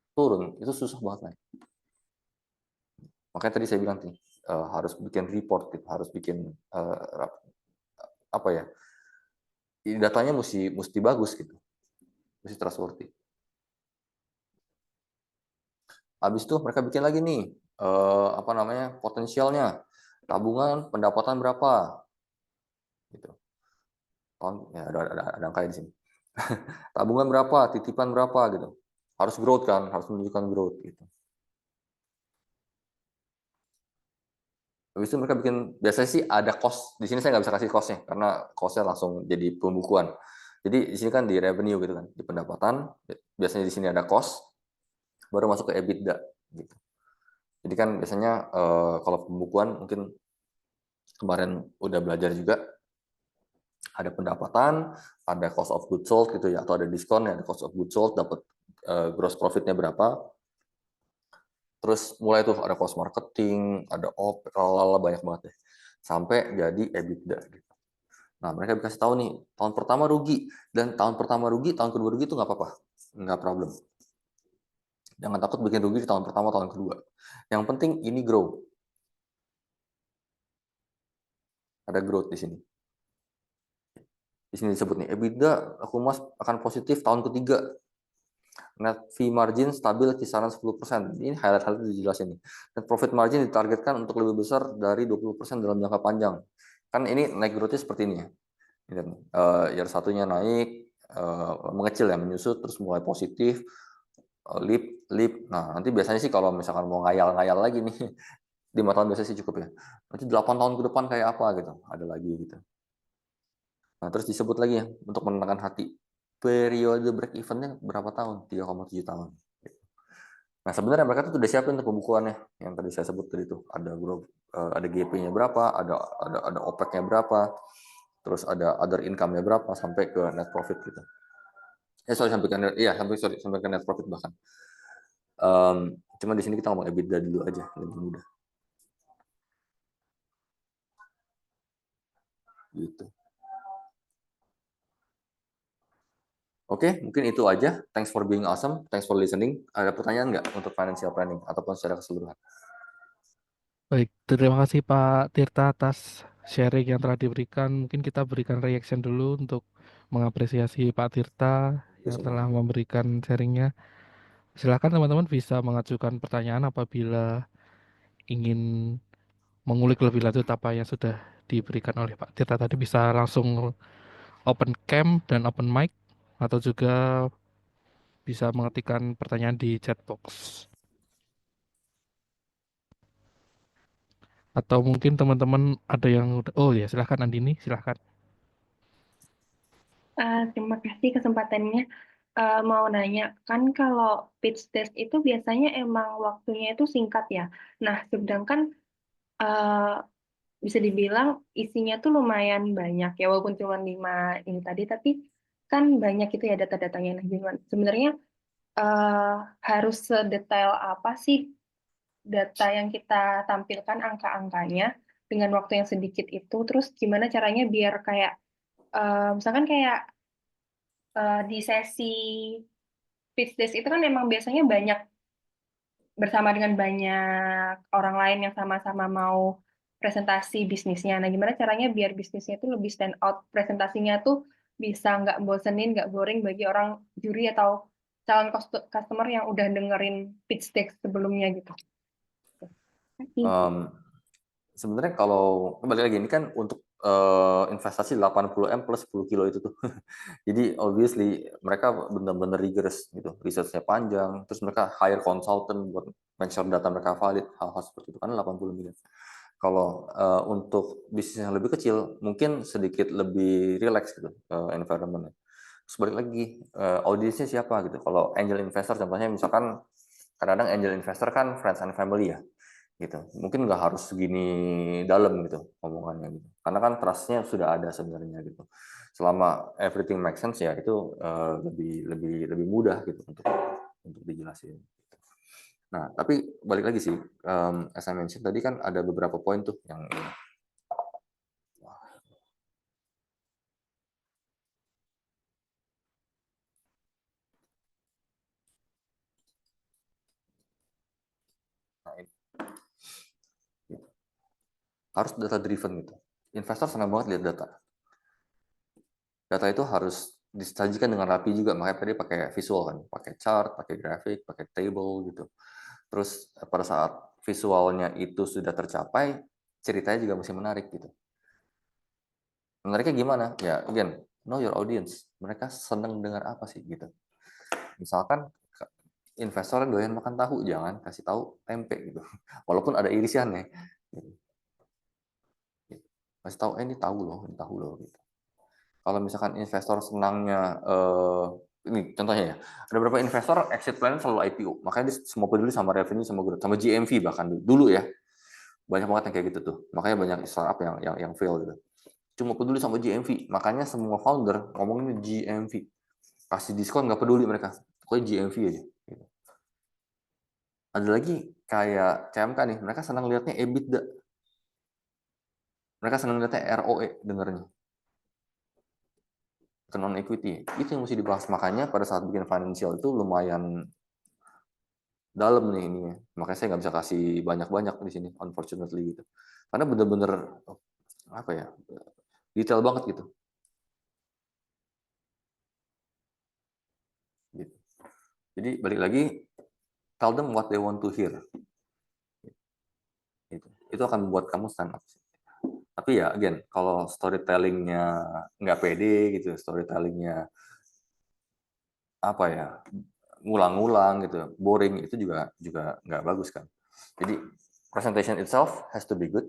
turun itu susah banget naik. Makanya tadi saya bilang nih, harus bikin report, gitu, harus bikin apa ya, datanya mesti bagus gitu, mesti trustworthy. Habis itu mereka bikin lagi nih, apa namanya, potensialnya, tabungan pendapatan berapa, gitu. Ya, ada angka di sini. Tabungan berapa, titipan berapa gitu. Harus growth kan, harus menunjukkan growth gitu. Habis itu mereka bikin, biasanya sih ada cost. Di sini saya nggak bisa kasih cost-nya karena cost-nya langsung jadi pembukuan. Jadi di sini kan di revenue gitu kan, di pendapatan. Biasanya di sini ada cost, baru masuk ke EBITDA gitu. Jadi kan biasanya kalau pembukuan mungkin kemarin udah belajar juga, ada pendapatan, ada cost of goods sold gitu ya, atau ada diskon ya, ada cost of goods sold, dapat gross profit-nya berapa. Terus mulai tuh ada cost marketing, ada OPEX, banyak banget deh. Sampai jadi EBITDA gitu. Nah, mereka dikasih tahu nih, tahun pertama rugi, dan tahun pertama rugi, tahun kedua rugi itu nggak apa-apa, nggak problem. Jangan takut bikin rugi di tahun pertama, tahun kedua. Yang penting ini grow. Ada growth di sini. Di sini disebut nih, EBITDA Humas akan positif tahun ketiga. Net fee margin stabil kisaran 10%. Ini highlight-highlight dijelasin nih. Net profit margin ditargetkan untuk lebih besar dari 20% dalam jangka panjang. Kan ini naik growth-nya seperti ini ya. Lihat nih, year satunya naik, mengecil ya, menyusut, terus mulai positif, lip. Nah, nanti biasanya sih kalau misalkan mau ngayal-ngayal lagi nih, 5 tahun biasanya sih cukup ya. Nanti 8 tahun ke depan kayak apa gitu, ada lagi gitu. Nah, terus disebut lagi ya, untuk menenangkan hati. Periode break even-nya berapa tahun? 3,7 tahun. Nah, sebenarnya mereka tuh udah siapin untuk pembukuannya. Yang tadi saya sebut tadi tuh, ada GP-nya berapa, ada OPEX-nya berapa, terus ada other income-nya berapa sampai ke net profit gitu. Sampai ke net profit bahkan. Cuma di sini kita ngomong EBITDA dulu aja, lebih mudah. Gitu. Oke, mungkin itu aja. Thanks for being awesome. Thanks for listening. Ada pertanyaan nggak untuk financial planning ataupun secara keseluruhan? Baik, terima kasih Pak Tirta atas sharing yang telah diberikan. Mungkin kita berikan reaction dulu untuk mengapresiasi Pak Tirta yang telah memberikan sharingnya. Silakan teman-teman bisa mengajukan pertanyaan apabila ingin mengulik lebih lanjut apa yang sudah diberikan oleh Pak Tirta tadi, bisa langsung open cam dan open mic atau juga bisa mengetikkan pertanyaan di chat box. Atau mungkin teman-teman ada yang oh ya, silahkan Andini, silahkan. Terima kasih kesempatannya. Mau nanya, kan kalau pitch test itu biasanya emang waktunya itu singkat ya. Nah, sedangkan eh, bisa dibilang isinya tuh lumayan banyak ya, walaupun cuma 5 ini tadi, tapi kan banyak itu ya data-datanya. Nah, gimana? Sebenarnya harus sedetail apa sih data yang kita tampilkan, angka-angkanya dengan waktu yang sedikit itu, terus gimana caranya biar kayak misalkan kayak di sesi pitch desk itu kan memang biasanya banyak bersama dengan banyak orang lain yang sama-sama mau presentasi bisnisnya. Nah, gimana caranya biar bisnisnya itu lebih stand out, presentasinya tuh bisa nggak bosenin, nggak boring bagi orang juri atau calon customer yang udah dengerin pitch deck sebelumnya gitu. Um, sebenarnya kalau kembali lagi ini kan untuk investasi 80M plus 10 kilo itu tuh. Jadi obviously mereka benar-benar rigorous gitu. Research-nya panjang, terus mereka hire consultant buat make sure data mereka valid, hal-hal seperti itu. Karena 80 miliar. Kalau untuk bisnis yang lebih kecil, mungkin sedikit lebih relax gitu environment-nya. Terus balik lagi, audiensnya siapa gitu. Kalau angel investor contohnya misalkan kadang-kadang angel investor kan friends and family ya gitu. Mungkin nggak harus segini dalam gitu omongannya gitu. Karena kan trust-nya sudah ada sebenarnya gitu. Selama everything makes sense ya itu lebih mudah gitu untuk dijelasin. Nah, tapi balik lagi sih, as I mentioned tadi kan ada beberapa poin tuh yang nah, ini. Harus data driven gitu. Investor senang banget lihat data. Data itu harus disajikan dengan rapi juga, makanya tadi pakai visual kan, pakai chart, pakai grafik, pakai table gitu. Terus pada saat visualnya itu sudah tercapai, ceritanya juga masih menarik gitu. Menariknya gimana? Ya, again, know your audience. Mereka senang dengar apa sih gitu. Misalkan investor doyan makan tahu, jangan kasih tahu tempe gitu. Walaupun ada irisannya. Gitu. Kasih tahu, ini tahu loh, gitu. Kalau misalkan investor senangnya ini contohnya ya, ada beberapa investor exit plan selalu IPO, makanya dia semua peduli sama revenue, sama growth, sama GMV bahkan dulu ya, banyak banget yang kayak gitu tuh, makanya banyak startup yang fail gitu, cuma peduli sama GMV, makanya semua founder ngomongin GMV, kasih diskon nggak peduli mereka, pokoknya GMV aja. Gitu. Ada lagi kayak CMK nih, mereka senang lihatnya EBITDA, mereka senang lihatnya ROE dengarnya. Return on equity, itu yang mesti dibahas, makanya pada saat bikin financial itu lumayan dalam nih ini, makanya saya nggak bisa kasih banyak-banyak di sini unfortunately gitu, karena bener-bener apa ya, detail banget gitu. Jadi balik lagi, tell them what they want to hear, itu akan membuat kamu stand up. Tapi ya again, kalau storytellingnya nggak pede gitu, storytellingnya apa ya, ngulang-ngulang gitu, boring, itu juga nggak bagus kan. Jadi presentation itself has to be good.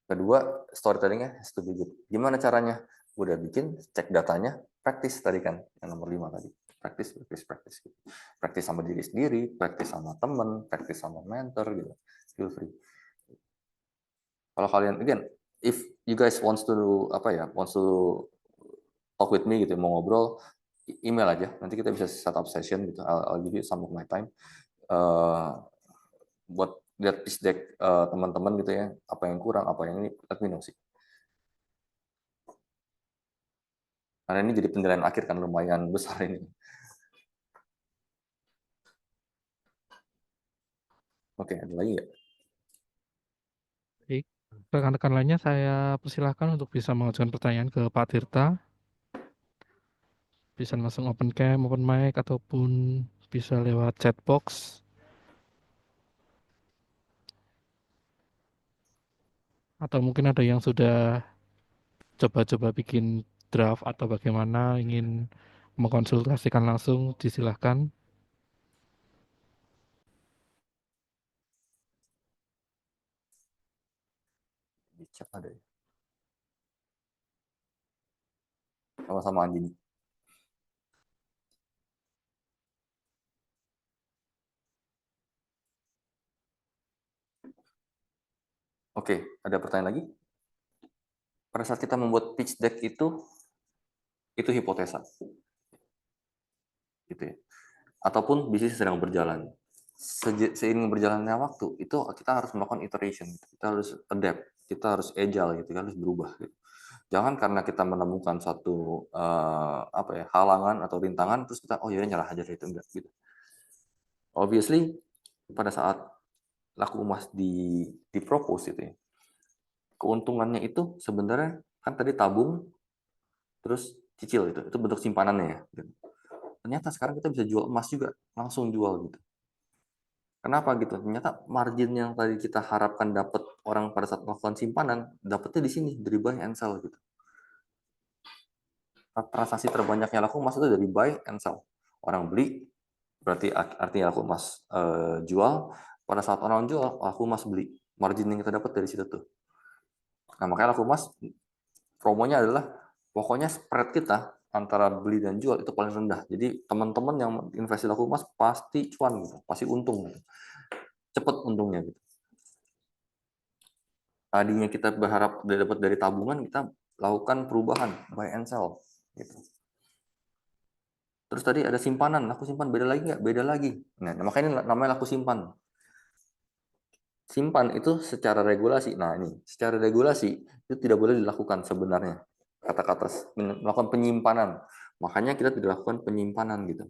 Kedua, storytellingnya has to be good. Gimana caranya? Udah bikin, cek datanya, practice tadi kan, yang nomor 5 tadi. Practice. Practice sama diri sendiri, practice sama temen, practice sama mentor gitu. Feel free. Kalau kalian, again, if you guys wants to talk with me gitu, mau ngobrol, email aja. Nanti kita bisa set up session gitu. I'll give you some of my time. Buat lihat pitch deck teman-teman gitu ya, apa yang kurang, apa yang ini, let me know sih. Karena ini jadi penilaian akhir kan lumayan besar ini. Oke, ada lagi nggak? Baik, rekan-rekan lainnya saya persilahkan untuk bisa mengajukan pertanyaan ke Pak Tirta. Bisa langsung open cam, open mic, ataupun bisa lewat chat box. Atau mungkin ada yang sudah coba-coba bikin draft atau bagaimana, ingin mengkonsultasikan langsung, disilahkan. Di chat ada ya. Sama-sama Andini. Oke, ada pertanyaan lagi? Pada saat kita membuat pitch deck itu hipotesa. Gitu ya. ataupun bisnis sedang berjalan. Seiring berjalannya waktu, itu kita harus melakukan iteration, kita harus adapt, kita harus agile, gitu, kita harus berubah. Gitu. Jangan karena kita menemukan satu halangan atau rintangan, terus kita nyerah aja itu, enggak gitu. Obviously, pada saat laku emas di propose itu ya, keuntungannya itu sebenarnya kan tadi tabung, terus cicil itu bentuk simpanannya ya. Gitu. Ternyata sekarang kita bisa jual emas juga, langsung jual gitu. Kenapa gitu? Ternyata margin yang tadi kita harapkan dapat orang pada saat melakukan simpanan, dapatnya di sini dari buy and sell gitu. Transaksi terbanyaknya laku emas itu dari buy and sell. Orang beli berarti artinya laku emas jual. Pada saat orang jual, laku emas beli. Margin yang kita dapat dari situ tuh. Nah makanya laku emas promonya adalah pokoknya spread kita antara beli dan jual itu paling rendah. Jadi teman-teman yang investasi laku emas pasti cuan gitu, pasti untung gitu. Cepet untungnya gitu. Tadinya kita berharap dapat dari tabungan, kita lakukan perubahan buy and sell gitu. Terus tadi ada simpanan, laku simpan beda lagi nggak? Beda lagi. Nah, makanya namanya laku simpan. Simpan itu secara regulasi. Nah, ini secara regulasi itu tidak boleh dilakukan sebenarnya. Kata-kata melakukan penyimpanan. Makanya kita tidak lakukan penyimpanan gitu.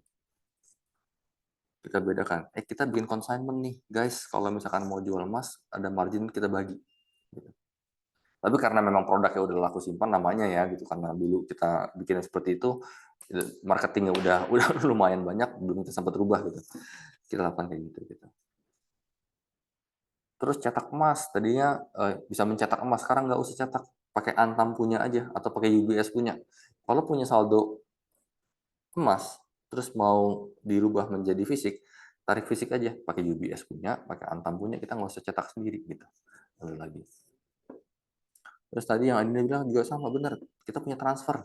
Kita bedakan. Kita bikin consignment nih, guys. Kalau misalkan mau jual emas, ada margin kita bagi. Gitu. Tapi karena memang produknya udah laku simpan namanya ya gitu, karena dulu kita bikin seperti itu, marketingnya udah lumayan banyak, belum kita sempat rubah gitu. Kita lakukan kayak gitu. Terus cetak emas, tadinya bisa mencetak emas, sekarang nggak usah cetak, pakai Antam punya aja atau pakai UBS punya. Kalau punya saldo emas, terus mau dirubah menjadi fisik, tarik fisik aja, pakai UBS punya, pakai Antam punya, kita nggak usah cetak sendiri gitu. Lalu lagi. Terus tadi yang Adina bilang juga sama, benar. Kita punya transfer.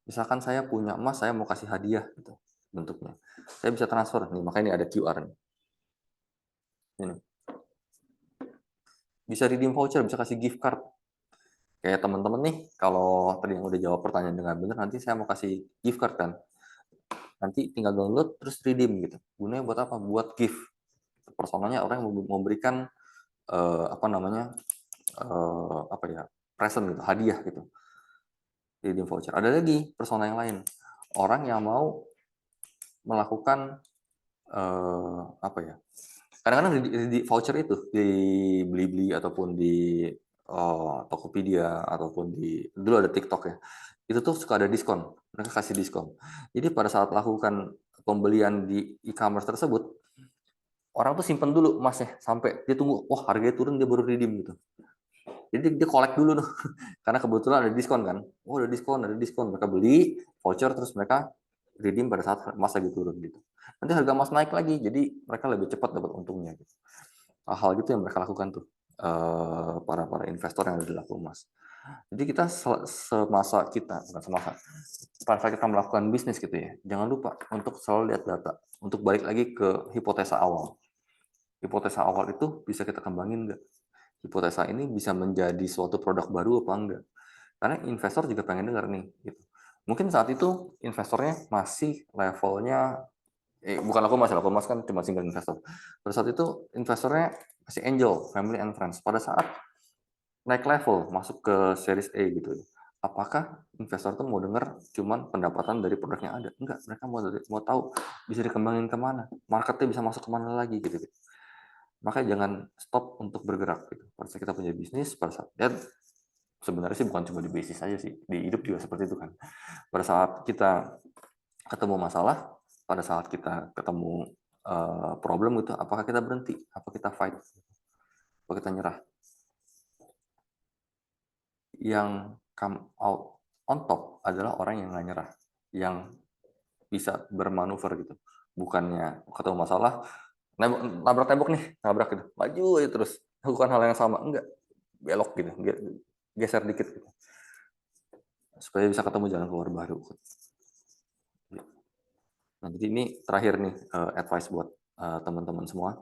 Misalkan saya punya emas, saya mau kasih hadiah gitu bentuknya. Saya bisa transfer nih, makanya ini ada QR nih. Ini. Bisa redeem voucher, bisa kasih gift card. Kayak teman-teman nih, kalau tadi yang udah jawab pertanyaan dengan benar, nanti saya mau kasih gift card kan. Nanti tinggal download terus redeem gitu. Gunanya buat apa? Buat gift. Personanya orang yang memberikan present gitu, hadiah gitu. Redeem voucher. Ada lagi persona yang lain. Orang yang mau melakukan kadang-kadang di voucher itu di Blibli ataupun di Tokopedia ataupun dulu ada TikTok ya, itu tuh suka ada diskon, mereka kasih diskon. Jadi pada saat lakukan pembelian di e-commerce tersebut, orang tuh simpen dulu emasnya sampai dia tunggu, wah harganya turun dia baru redeem gitu. Jadi dia collect dulu tuh, karena kebetulan ada diskon kan, ada diskon, mereka beli voucher terus mereka redeem pada saat emas lagi turun gitu. Nanti harga emas naik lagi, jadi mereka lebih cepat dapat untungnya. Gitu. Hal gitu yang mereka lakukan tuh para investor yang ada di laku emas. Jadi kita pada saat kita melakukan bisnis gitu ya, jangan lupa untuk selalu lihat data, untuk balik lagi ke hipotesa awal. Hipotesa awal itu bisa kita kembangin nggak? Hipotesa ini bisa menjadi suatu produk baru apa enggak? Karena investor juga pengen dengar nih. Gitu. Mungkin saat itu investornya masih levelnya bukan laku emas kan cuma single investor. Pada saat itu investornya masih angel, family and friends. Pada saat naik level, masuk ke series A gitu. Apakah investor itu mau dengar cuman pendapatan dari produk yang ada? Enggak, mereka mau tahu bisa dikembangin kemana, marketnya bisa masuk kemana lagi gitu. Makanya jangan stop untuk bergerak. Gitu. Pada saat kita punya bisnis, pada saat sebenarnya sih bukan cuma di bisnis aja sih, di hidup juga seperti itu kan. Pada saat kita ketemu masalah, pada saat kita ketemu problem gitu, apakah kita berhenti, apa kita fight, apa kita nyerah? Yang come out on top adalah orang yang nggak nyerah, yang bisa bermanuver gitu. Bukannya ketemu masalah, nabrak tembok nih, nabrak gitu, maju aja terus, lakukan hal yang sama, enggak, belok gitu, geser dikit gitu. Supaya bisa ketemu jalan keluar baru. Nah, jadi ini terakhir nih advice buat teman-teman semua.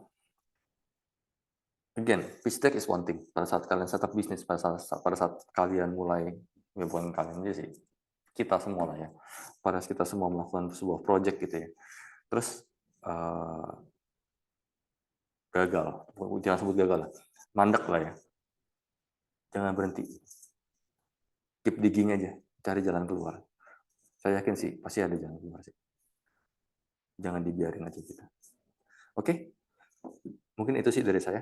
Again, pitch deck is one thing. Pada saat kalian setup bisnis, pada saat kalian mulai, ya bukan kalian aja sih, kita semua lah ya. Pada saat kita semua melakukan sebuah project gitu ya. Terus gagal, jangan sebut gagal lah, mandek lah ya. Jangan berhenti, keep digging aja, cari jalan keluar. Saya yakin sih pasti ada jalan keluar sih. Jangan dibiarin aja kita. Oke, mungkin itu sih dari saya.